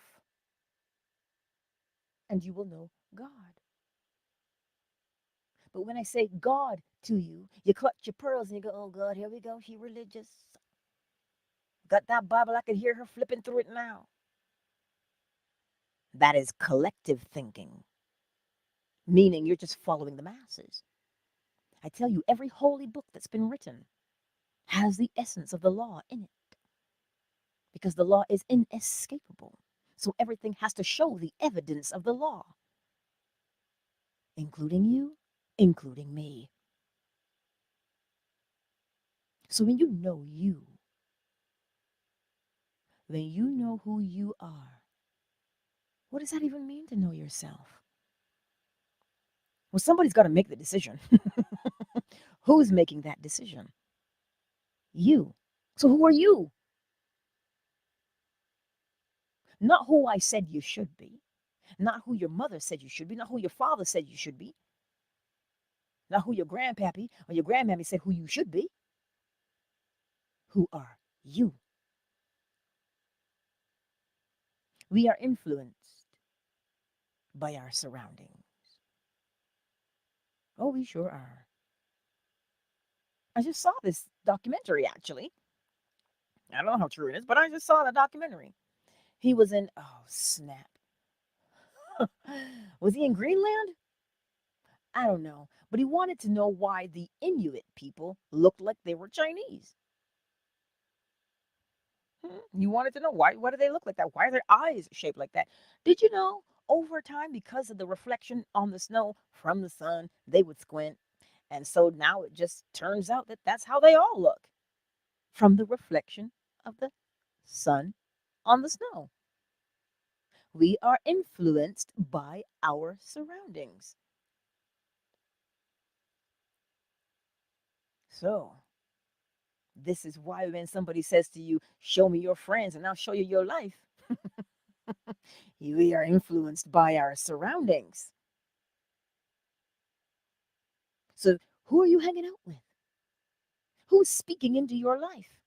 and you will know God. But when I say God to you, you clutch your pearls and you go, oh God, here we go. She religious. Got that Bible. I can hear her flipping through it now. That is collective thinking, meaning you're just following the masses. I tell you, every holy book that's been written has the essence of the law in it because the law is inescapable. So everything has to show the evidence of the law, including you, including me. So when you know who you are, what does that even mean to know yourself? Well, somebody's got to make the decision. Who's making that decision? You. So who are you? Not who I said you should be, not who your mother said you should be, not who your father said you should be, not who your grandpappy or your grandmammy said who you should be. Who are you? We are influenced by our surroundings. Oh, we sure are. I just saw this documentary actually. I don't know how true it is, but I just saw the documentary. He was in, oh, snap. Was he in Greenland? I don't know. But he wanted to know why the Inuit people looked like they were Chinese. You wanted to know why do they look like that? Why are their eyes shaped like that? Did you know over time, because of the reflection on the snow from the sun, they would squint. And so now it just turns out that that's how they all look from the reflection of the sun on the snow. We are influenced by our surroundings. So, this is why when somebody says to you, show me your friends and I'll show you your life, we are influenced by our surroundings. So, who are you hanging out with? Who's speaking into your life?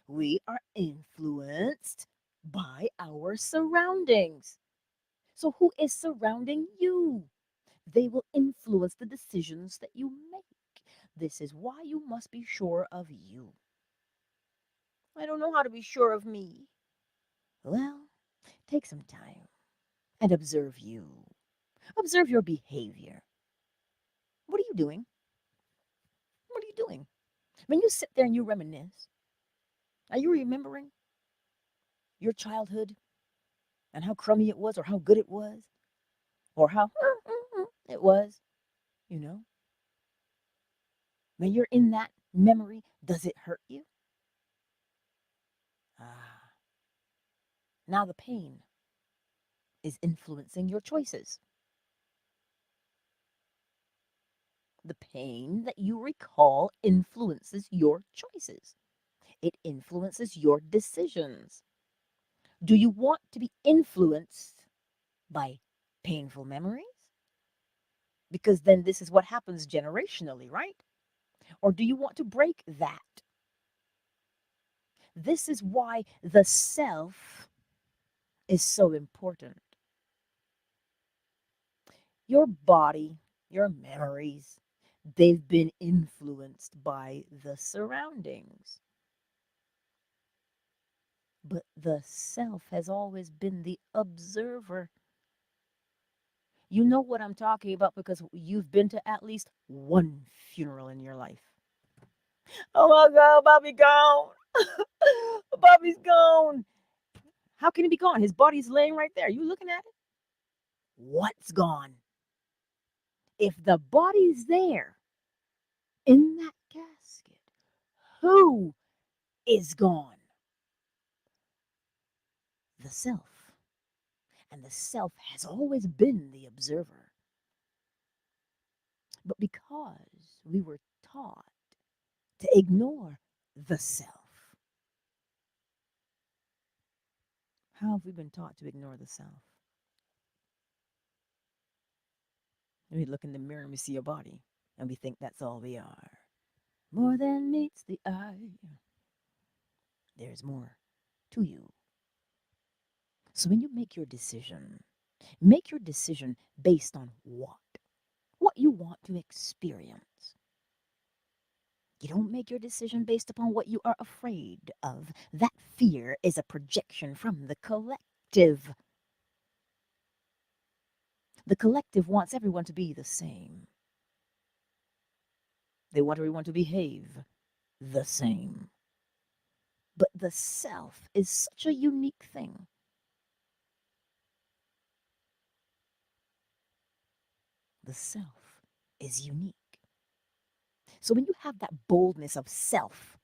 We are influenced by our surroundings. So, who is surrounding you? They will influence the decisions that you make. This is why you must be sure of you. I don't know how to be sure of me. Well, take some time and observe you. Observe your behavior. What are you doing? What are you doing? When you sit there and you reminisce, are you remembering your childhood and how crummy it was or how good it was or how it was, you know? When you're in that memory, does it hurt you? Ah, now the pain is influencing your choices. The pain that you recall influences your choices. It influences your decisions. Do you want to be influenced by painful memories? Because then this is what happens generationally, right? Or do you want to break that? This is why the self is so important. Your body, your memories, they've been influenced by the surroundings. But the self has always been the observer. You know what I'm talking about because you've been to at least one funeral in your life. Oh my God, Bobby gone. Bobby's gone. How can he be gone? His body's laying right there. You looking at it? What's gone? If the body's there in that casket, who is gone? The self. And the self has always been the observer. But because we were taught to ignore the self, how have we been taught to ignore the self? We look in the mirror and we see a body and we think that's all we are. more than meets the eye. There's more to you. So when you make your decision based on what you want to experience. You don't make your decision based upon what you are afraid of. That fear is a projection from the collective. The collective wants everyone to be the same. They want everyone to behave the same. But the self is such a unique thing. The self is unique. So when you have that boldness of self,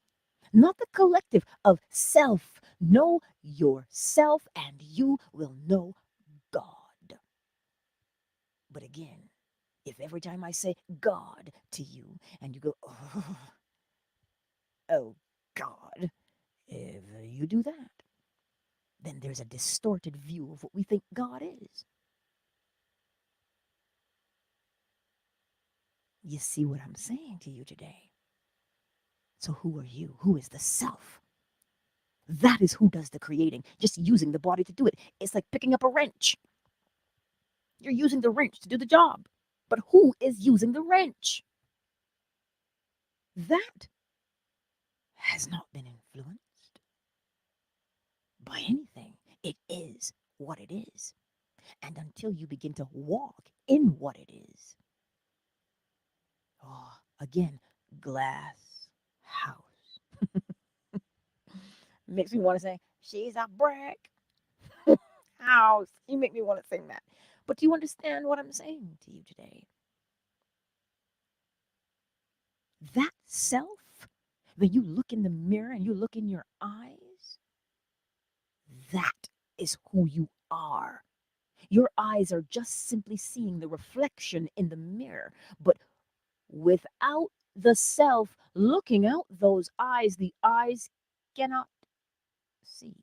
not the collective, of self, know yourself and you will know God. But again, if every time I say God to you and you go, oh God, if you do that, then there's a distorted view of what we think God is. You see what I'm saying to you today? So who are you? Who is the self? That is who does the creating, just using the body to do it. It's like picking up a wrench. You're using the wrench to do the job. But who is using the wrench? That has not been influenced by anything. It is what it is. And until you begin to walk in what it is, oh, again, glass house. Makes me want to say, she's a brick house. You make me want to sing that. But do you understand what I'm saying to you today? That self, when you look in the mirror and you look in your eyes, that is who you are. Your eyes are just simply seeing the reflection in the mirror. But without the self looking out those eyes, the eyes cannot see.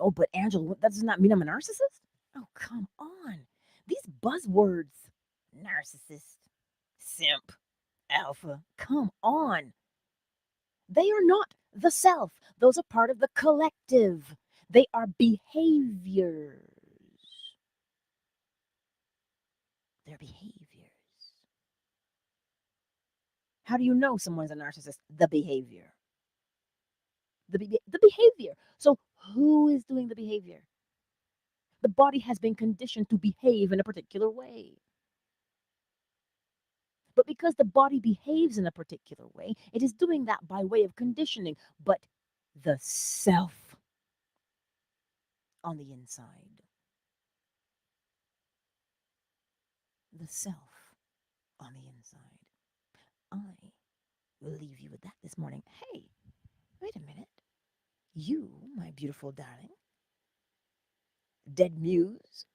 Oh, but Angela, that does not mean I'm a narcissist? Oh, come on. These buzzwords, narcissist, simp, alpha, come on. They are not the self. Those are part of the collective. They are behaviors. They're behaviors. How do you know someone's a narcissist? The behavior. The behavior. So who is doing the behavior? The body has been conditioned to behave in a particular way. But because the body behaves in a particular way, it is doing that by way of conditioning. But the self on the inside, the self on the inside, I will leave you with that this morning. Hey, wait a minute. You, my beautiful darling, dead muse,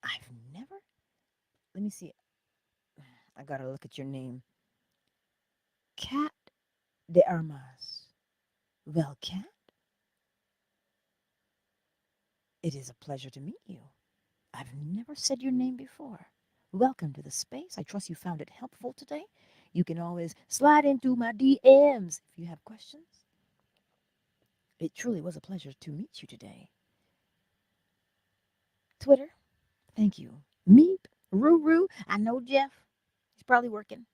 I've never, let me see, I gotta look at your name. Cat de Armas. Well, Cat, it is a pleasure to meet you. I've never said your name before. Welcome to the space. I trust you found it helpful today. You can always slide into my DMs if you have questions. It truly was a pleasure to meet you today. Twitter, thank you. Meep, Ruru, I know Jeff. He's probably working.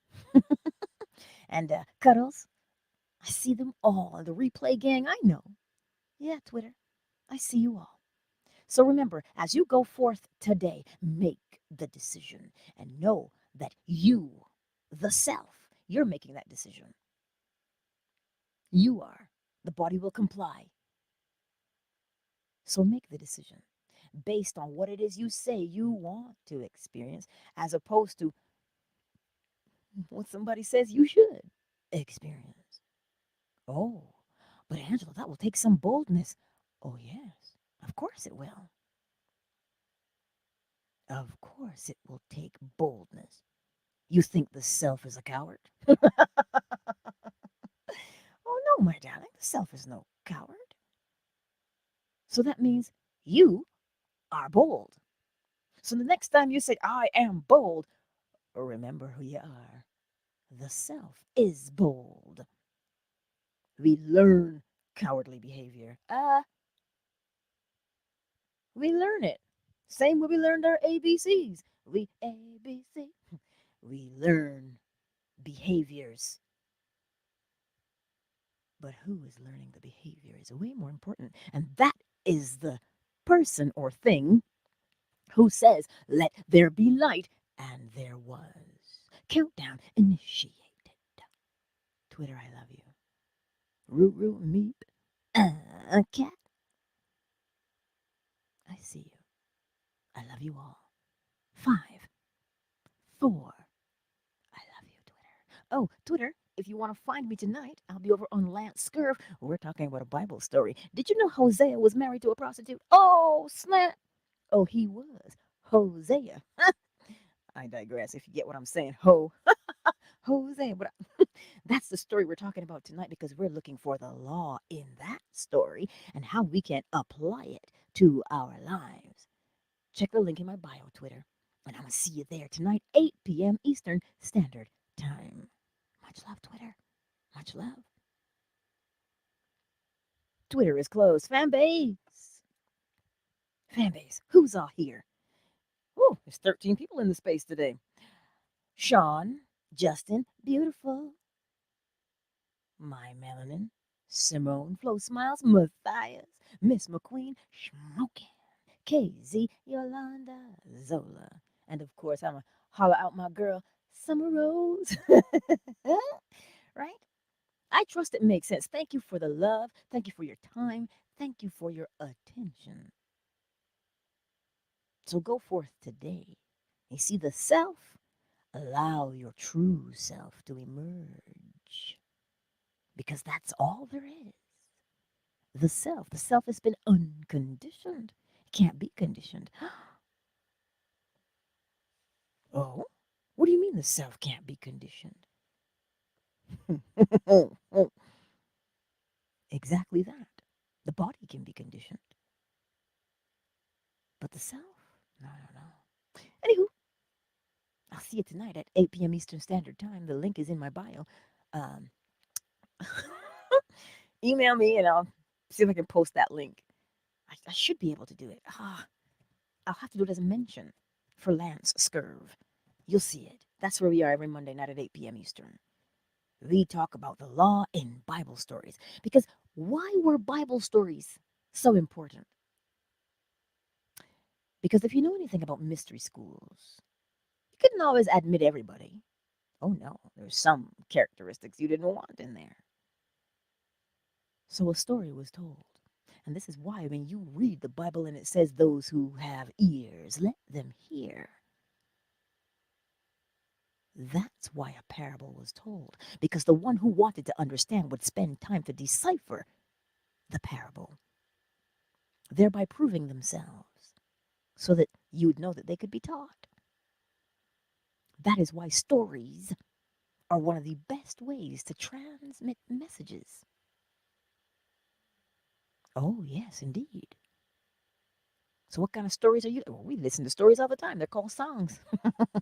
And Cuddles, I see them all. The replay gang, I know. Yeah, Twitter, I see you all. So remember, as you go forth today, make the decision and know that you, the self, you're making that decision. You are. The body will comply. So make the decision based on what it is you say you want to experience, as opposed to what somebody says you should experience. Oh, but Angela, that will take some boldness. Oh, yes, of course it will. Of course it will take boldness. You think the self is a coward? Oh, no, my darling, the self is no coward. So that means you are bold. So the next time you say, I am bold, remember who you are. The self is bold. We learn cowardly behavior. We learn it. Same way we learned our ABCs. We ABC. We learn behaviors. But who is learning the behavior is way more important. And that is the person or thing who says, let there be light, and there was. Countdown initiated. Twitter, I love you. Root, root, meep. Cat, I see you. I love you all. 5, 4. I love you, Twitter. Oh, Twitter, if you want to find me tonight, I'll be over on Lance Scurv. We're talking about a Bible story. Did you know Hosea was married to a prostitute? Oh, snap. Oh, he was. Hosea. I digress if you get what I'm saying. Hosea. But that's the story we're talking about tonight because we're looking for the law in that story and how we can apply it to our lives. Check the link in my bio, Twitter. And I'm going to see you there tonight, 8 p.m. Eastern Standard Time. Much love, Twitter. Much love. Twitter is closed. Fan base. Fan base. Who's all here? Oh, there's 13 people in the space today. Sean, Justin, beautiful. My Melanin, Simone, Flo Smiles, Matthias, Miss McQueen, Smoking, KZ, Yolanda, Zola. And of course, I'm going to holler out my girl, Summer Rose. Right? I trust it makes sense. Thank you for the love. Thank you for your time. Thank you for your attention. So go forth today. You see the self? Allow your true self to emerge. Because that's all there is. The self. The self has been unconditioned. It can't be conditioned. Oh? What do you mean the self can't be conditioned? Exactly that. The body can be conditioned. But the self? No, no, no. Anywho, I'll see you tonight at 8 p.m. Eastern Standard Time. The link is in my bio. Um, email me and I'll see if I can post that link. I should be able to do it. I'll have to do it as a mention for Lance Scurv. You'll see it. That's where we are every Monday night at 8 p.m. Eastern. We talk about the law in Bible stories. Because why were Bible stories so important? Because if you know anything about mystery schools, you couldn't always admit everybody. Oh no, there's some characteristics you didn't want in there. So a story was told. And this is why when you read the Bible and it says, those who have ears, let them hear. That's why a parable was told. Because the one who wanted to understand would spend time to decipher the parable, thereby proving themselves so that you would know that they could be taught. That is why stories are one of the best ways to transmit messages. Oh, yes, indeed. So what kind of stories are you? Well, we listen to stories all the time. They're called songs.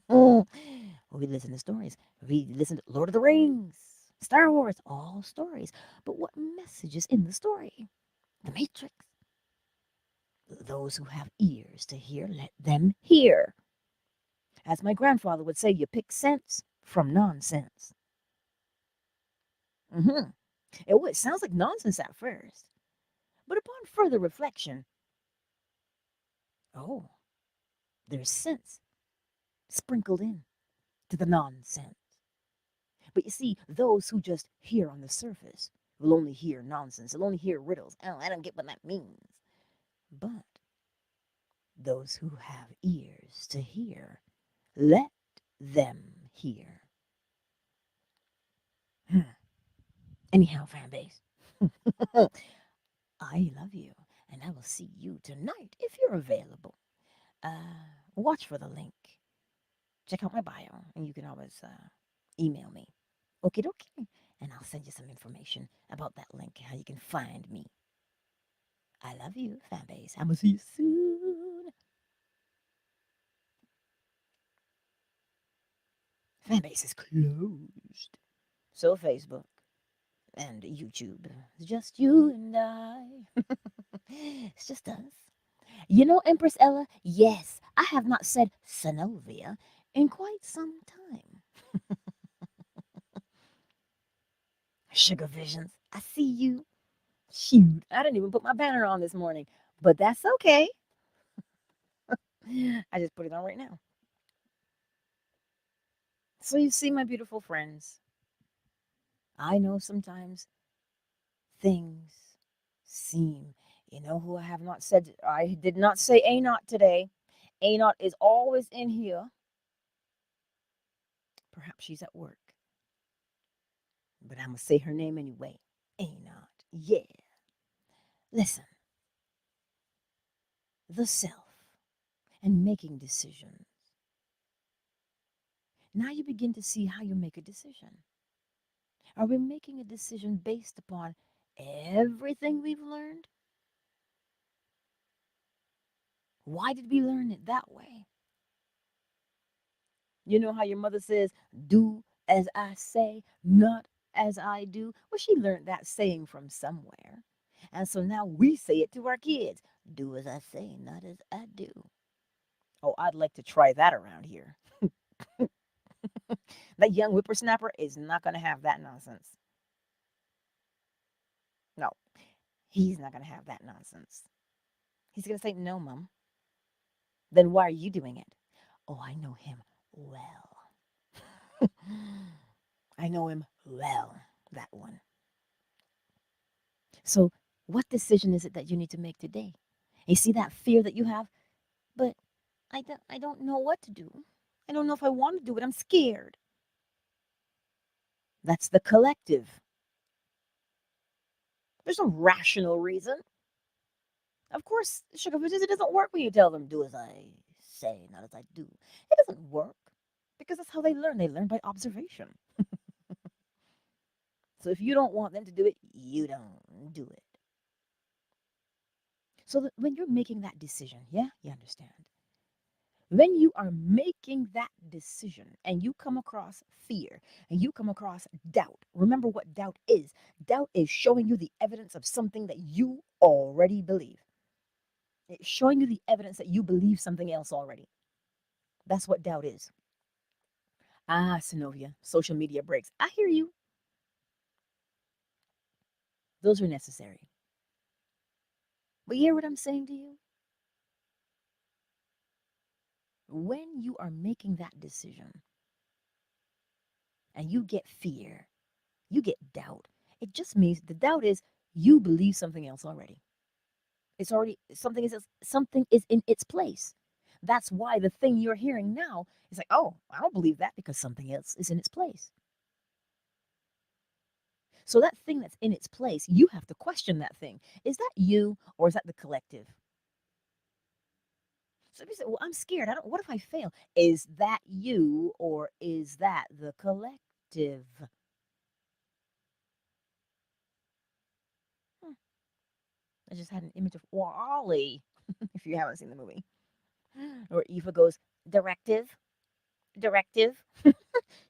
We listen to stories. We listen to Lord of the Rings, Star Wars, all stories. But what message is in the story? The Matrix. Those who have ears to hear, let them hear. As my grandfather would say, you pick sense from nonsense. Mm-hmm. It sounds like nonsense at first. But upon further reflection, oh, there's sense sprinkled in to the nonsense. But you see, those who just hear on the surface will only hear nonsense. They'll only hear riddles. Oh, I don't get what that means. But those who have ears to hear, let them hear. Anyhow, fan base, I love you, and I will see you tonight if you're available. Watch for the link. Check out my bio, and you can always email me. Okie dokie. And I'll send you some information about that link, how you can find me. I love you, fan base. I'm going to see you soon. Fan base is closed. So Facebook and YouTube. It's just you and I. It's just us. You know, Empress Ella, yes, I have not said Synovia in quite some time. Sugar Visions, I see you. Shoot, I didn't even put my banner on this morning, but that's okay. I just put it on right now. So you see, my beautiful friends, I know sometimes things seem, you know who I have not said, I did not say A not today. A not is always in here. Perhaps she's at work, but I'm going to say her name anyway. A not. Yeah. Listen, the self and making decisions. Now you begin to see how you make a decision. Are we making a decision based upon everything we've learned? Why did we learn it that way? You know how your mother says, do as I say, not as I do? Well, she learned that saying from somewhere. And so now we say it to our kids, do as I say, not as I do. Oh, I'd like to try that around here. That young whippersnapper is not going to have that nonsense. No, he's not going to have that nonsense. He's going to say, no, Mom. Then why are you doing it? Oh, I know him well. I know him well, that one. So, what decision is it that you need to make today? You see that fear that you have, but I don't know what to do. I don't know if I want to do it. I'm scared. That's the collective. There's no rational reason. Of course, sugar it doesn't work when you tell them do as I say, not as I do. It doesn't work because that's how they learn. They learn by observation. So if you don't want them to do it, you don't do it. So that when you're making that decision, yeah, you understand. When you are making that decision and you come across fear and you come across doubt, remember what doubt is. Doubt is showing you the evidence of something that you already believe. It's showing you the evidence that you believe something else already. That's what doubt is. Ah, Synovia, social media breaks. I hear you. Those are necessary. But you hear what I'm saying to you? When you are making that decision and you get fear, you get doubt, it just means the doubt is you believe something else already. It's already something is in its place. That's why the thing you're hearing now is like, oh, I don't believe that because something else is in its place. So that thing that's in its place, you have to question that thing. Is that you or is that the collective? So if you say, well, I'm scared. I don't what if I fail? Is that you or is that the collective? Hmm. I just had an image of Wally, if you haven't seen the movie. Where Eva goes, directive, directive.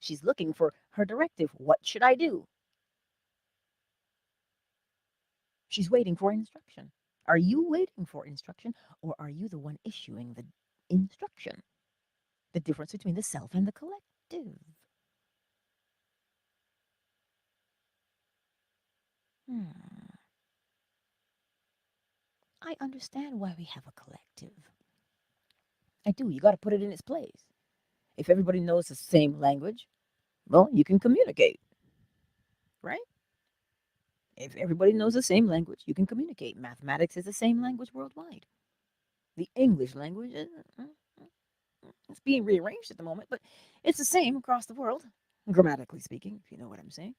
She's looking for her directive. What should I do? She's waiting for instruction. Are you waiting for instruction or are you the one issuing the instruction? The difference between the self and the collective. Hmm. I understand why we have a collective. I do. You got to put it in its place. If everybody knows the same language, well, you can communicate, right? If everybody knows the same language, you can communicate. Mathematics is the same language worldwide. The English language is it's being rearranged at the moment, but it's the same across the world, grammatically speaking, if you know what I'm saying.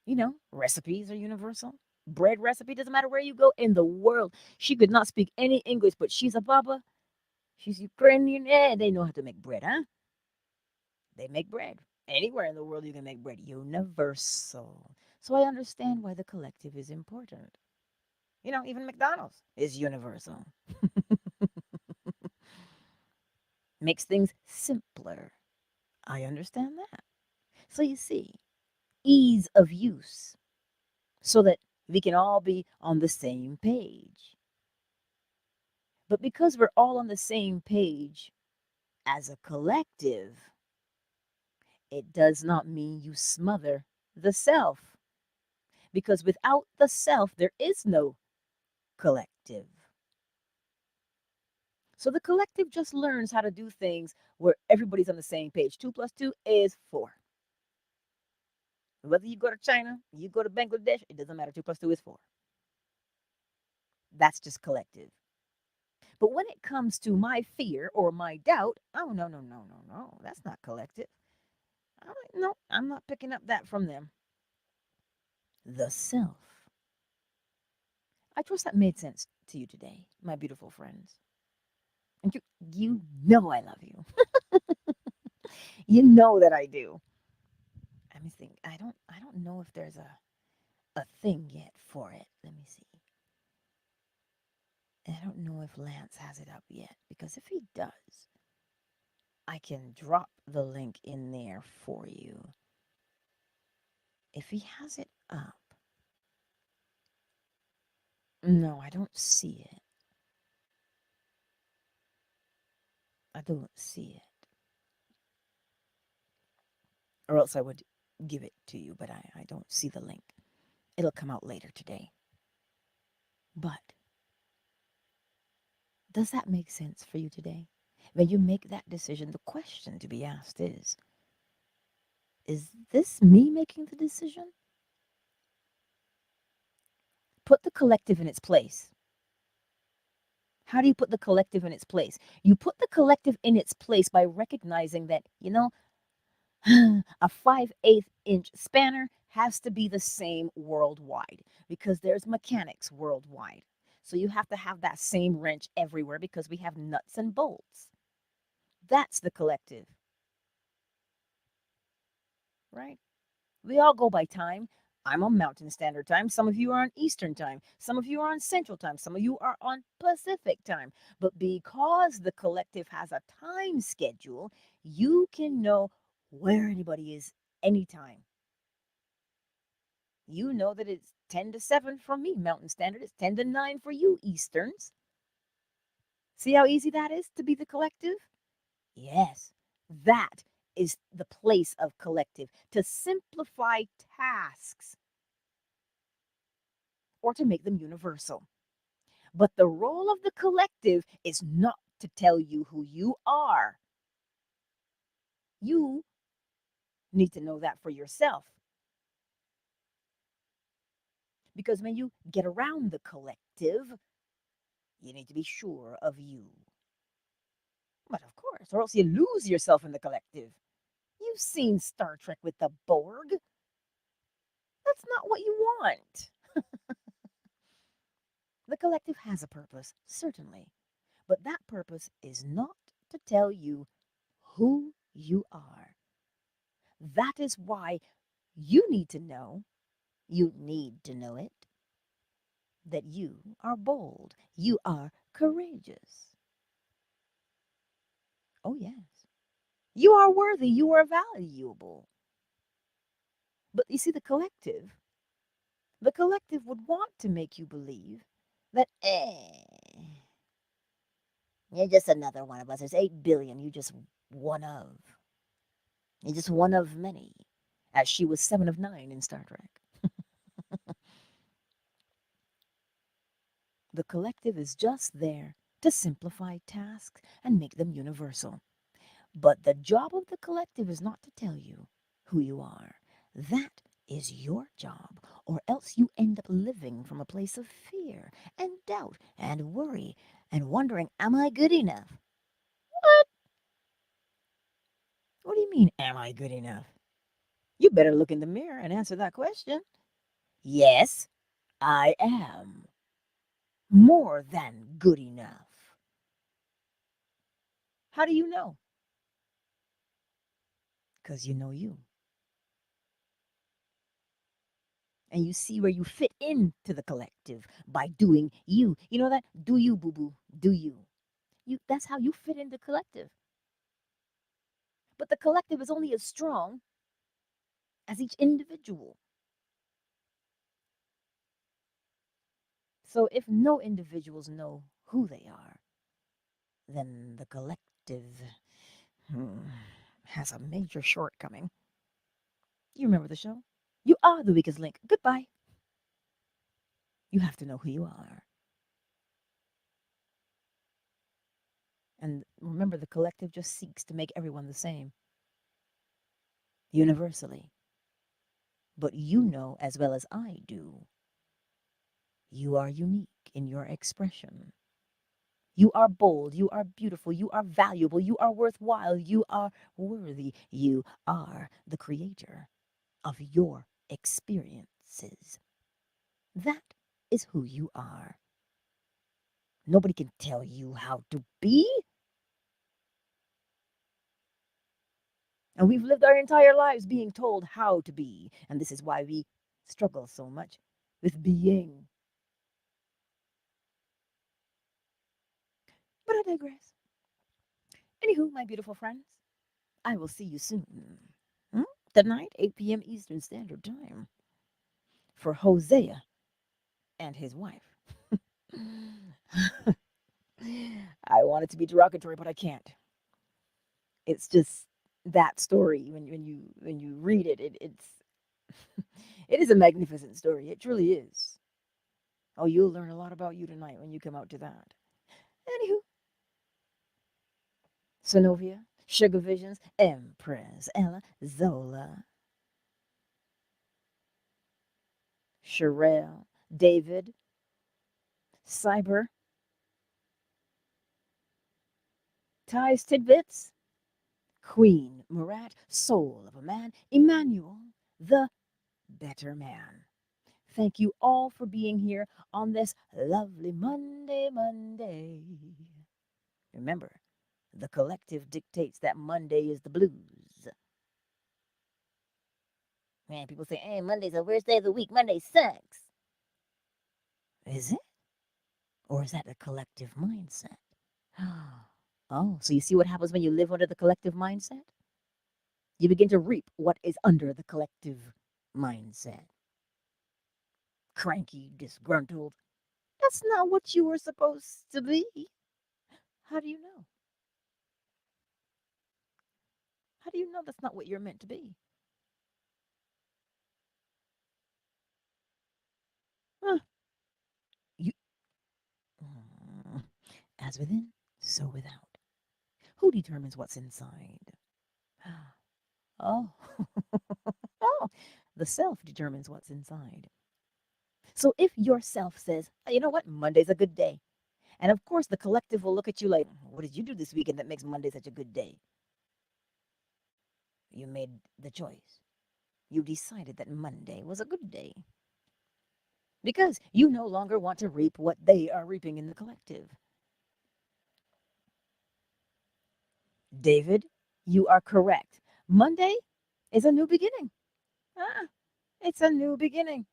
You know, recipes are universal. Bread recipe doesn't matter where you go in the world. She could not speak any English, but she's a baba. She's Ukrainian. They know how to make bread, huh? They make bread. Anywhere in the world you can make bread. Universal. So I understand why the collective is important. You know, even McDonald's is universal. Makes things simpler. I understand that. So you see, ease of use so that we can all be on the same page. But because we're all on the same page as a collective, it does not mean you smother the self. Because without the self, there is no collective. So the collective just learns how to do things where everybody's on the same page. 2 plus 2 is 4. Whether you go to China, you go to Bangladesh, it doesn't matter. 2 plus 2 is 4. That's just collective. But when it comes to my fear or my doubt, oh, no, no, no, no, no. That's not collective. No, I'm not picking up that from them. The self. I trust that made sense to you today, my beautiful friends. And you know I love you. You know that I do. Let me think. I don't know if there's a thing yet for it. Let me see. I don't know if Lance has it up yet because if he does, I can drop the link in there for you. If he has it up, no, I don't see it. I don't see it. Or else I would give it to you, but I don't see the link. It'll come out later today. But does that make sense for you today? When you make that decision, the question to be asked is this me making the decision? Put the collective in its place. How do you put the collective in its place? You put the collective in its place by recognizing that, a 5/8 inch spanner has to be the same worldwide because there's mechanics worldwide. So you have to have that same wrench everywhere because we have nuts and bolts. That's the collective, right? We all go by time. I'm on Mountain Standard Time. Some of you are on Eastern Time. Some of you are on Central Time. Some of you are on Pacific Time. But because the collective has a time schedule, you can know where anybody is anytime. You know that it's 10 to 7 for me, Mountain Standard. It's 10 to 9 for you, Easterns. See how easy that is to be the collective? Yes, that is the place of collective to simplify tasks or to make them universal. But the role of the collective is not to tell you who you are. You need to know that for yourself. Because when you get around the collective, you need to be sure of you. But of course, or else you lose yourself in the collective. You've seen Star Trek with the Borg. That's not what you want. The collective has a purpose, certainly. But that purpose is not to tell you who you are. That is why you need to know it, that you are bold, you are courageous. Oh, yes. You are worthy, you are valuable. But you see, the collective would want to make you believe that, you're just another one of us. There's 8 billion, you just one of. You're just one of many, as she was 7 of 9 in Star Trek. The collective is just there to simplify tasks and make them universal. But the job of the collective is not to tell you who you are. That is your job, or else you end up living from a place of fear and doubt and worry and wondering, am I good enough? What? What do you mean, am I good enough? You better look in the mirror and answer that question. Yes, I am more than good enough. How do you know? Because you know you. And you see where you fit into the collective by doing you. You know that? Do you, boo boo. Do you. That's how you fit into collective. But the collective is only as strong as each individual. So if no individuals know who they are, then the collective hmm, has a major shortcoming. You remember the show? You are the weakest link. Goodbye. You have to know who you are. And remember, the collective just seeks to make everyone the same, universally. But you know as well as I do, you are unique in your expression. You are bold, you are beautiful, you are valuable, you are worthwhile, you are worthy. You are the creator of your experiences. That is who you are. Nobody can tell you how to be. And we've lived our entire lives being told how to be. And this is why we struggle so much with being. But I digress. Anywho, my beautiful friends, I will see you soon. Hmm? Tonight, 8 p.m. Eastern Standard Time, for Hosea and his wife. I want it to be derogatory, but I can't. It's just that story. When you read it, it's it is a magnificent story. It truly is. Oh, you'll learn a lot about you tonight when you come out to that. Anywho, Synovia, Sugar Visions, Empress, Ella, Zola, Sherelle, David, Cyber, Ties Tidbits, Queen Murat, Soul of a Man, Emmanuel, the Better Man. Thank you all for being here on this lovely Monday. Remember, the collective dictates that Monday is the blues. Man, people say, hey, Monday's the worst day of the week. Monday sucks. Is it? Or is that the collective mindset? Oh, so you see what happens when you live under the collective mindset? You begin to reap what is under the collective mindset. Cranky, disgruntled. That's not what you were supposed to be. How do you know? How do you know that's not what you're meant to be? Huh. You, Mm. As within, so without. Who determines what's inside? Oh, oh, the self determines what's inside. So if your self says, "Hey, you know what, Monday's a good day," and of course the collective will look at you like, what did you do this weekend that makes Monday such a good day? You made the choice. You decided that Monday was a good day because you no longer want to reap what they are reaping in the collective. David, you are correct. Monday is a new beginning. Ah, it's a new beginning.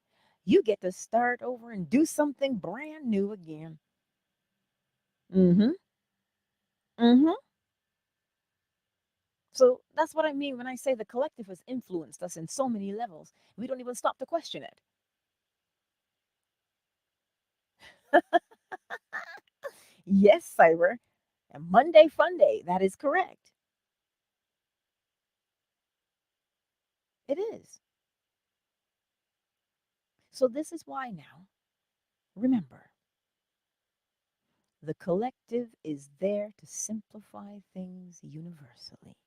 You get to start over and do something brand new again. Mm-hmm. Mm-hmm. So that's what I mean when I say the collective has influenced us in so many levels. We don't even stop to question it. Yes, Cyber. And Monday Fun Day. That is correct. It is. So this is why now, remember, the collective is there to simplify things universally,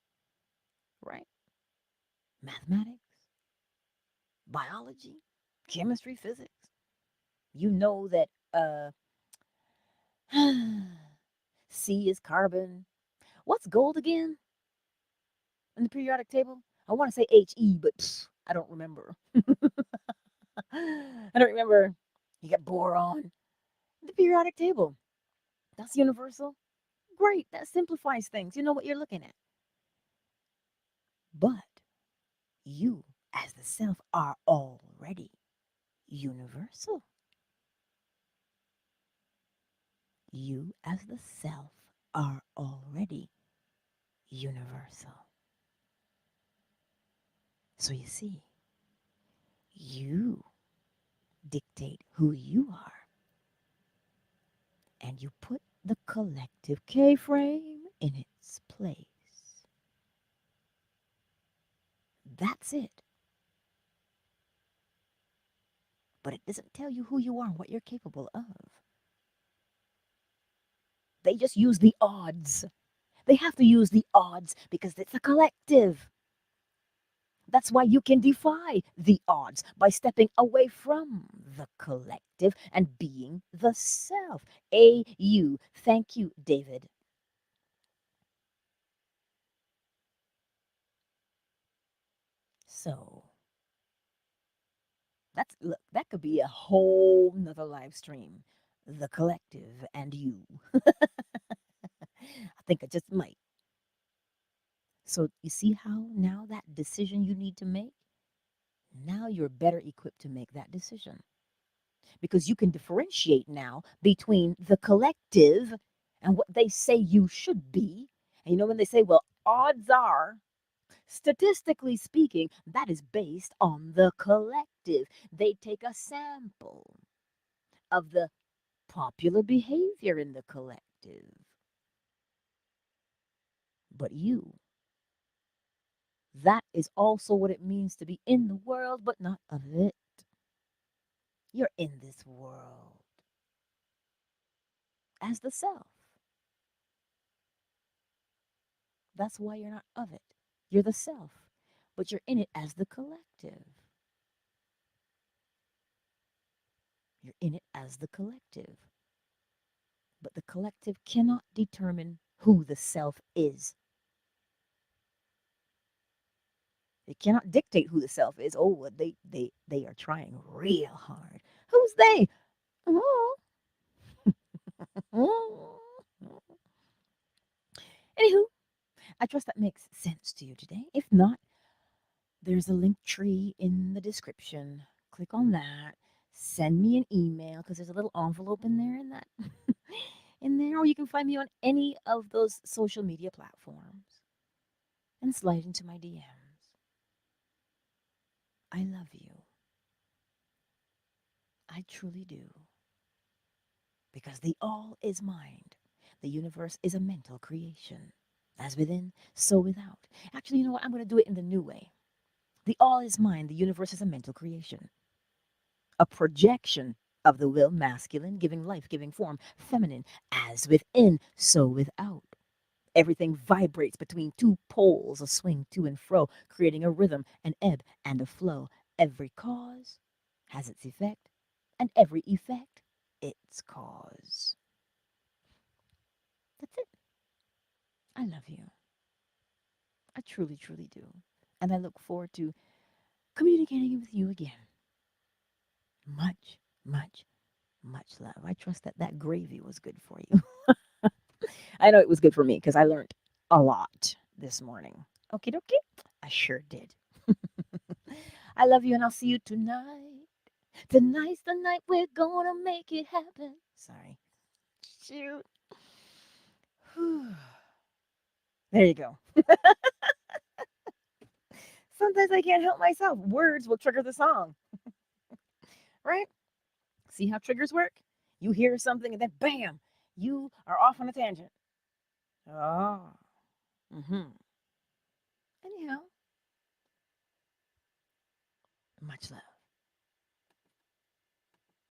right? Mathematics, biology, chemistry, physics. You know that C is carbon. What's gold again in the periodic table? I want to say He, but I don't remember. I don't remember. You got boron. The periodic table. That's universal. Great. That simplifies things. You know what you're looking at. But you, as the self, are already universal. You, as the self, are already universal. So you see, you dictate who you are, and you put the collective K frame in its place. That's it. But it doesn't tell you who you are and what you're capable of. They just use the odds. They have to use the odds because it's a collective. That's why you can defy the odds by stepping away from the collective and being the self. A-U. Thank you, David. So look, that could be a whole nother live stream. The collective and you. I think I just might. So you see how now that decision you need to make, now you're better equipped to make that decision because you can differentiate now between the collective and what they say you should be. And you know, when they say, well, odds are, statistically speaking, that is based on the collective. They take a sample of the popular behavior in the collective. But you, that is also what it means to be in the world, but not of it. You're in this world as the self. That's why you're not of it. You're the self, but you're in it as the collective. You're in it as the collective. But the collective cannot determine who the self is. They cannot dictate who the self is. Oh, well, they are trying real hard. Who's they? Oh, oh. Anywho, I trust that makes sense to you today. If not, there's a link tree in the description. Click on that. Send me an email because there's a little envelope in there in that in there, or you can find me on any of those social media platforms and slide into my DMs. I love you. I truly do. Because the all is mind. The universe is a mental creation. As within, so without. Actually, you know what? I'm going to do it in the new way. The all is mind. The universe is a mental creation. A projection of the will, masculine, giving life, giving form, feminine, as within, so without. Everything vibrates between two poles, a swing to and fro, creating a rhythm, an ebb, and a flow. Every cause has its effect, and every effect its cause. That's it. I love you. I truly, truly do. And I look forward to communicating with you again. Much, much, much love. I trust that that gravy was good for you. I know it was good for me because I learned a lot this morning. Okie dokie. I sure did. I love you and I'll see you tonight. Tonight's the night we're gonna make it happen. Sorry. Shoot. There you go. Sometimes I can't help myself. Words will trigger the song, right? See how triggers work? You hear something and then bam, you are off on a tangent. Oh. Mm-hmm. Anyhow, much love.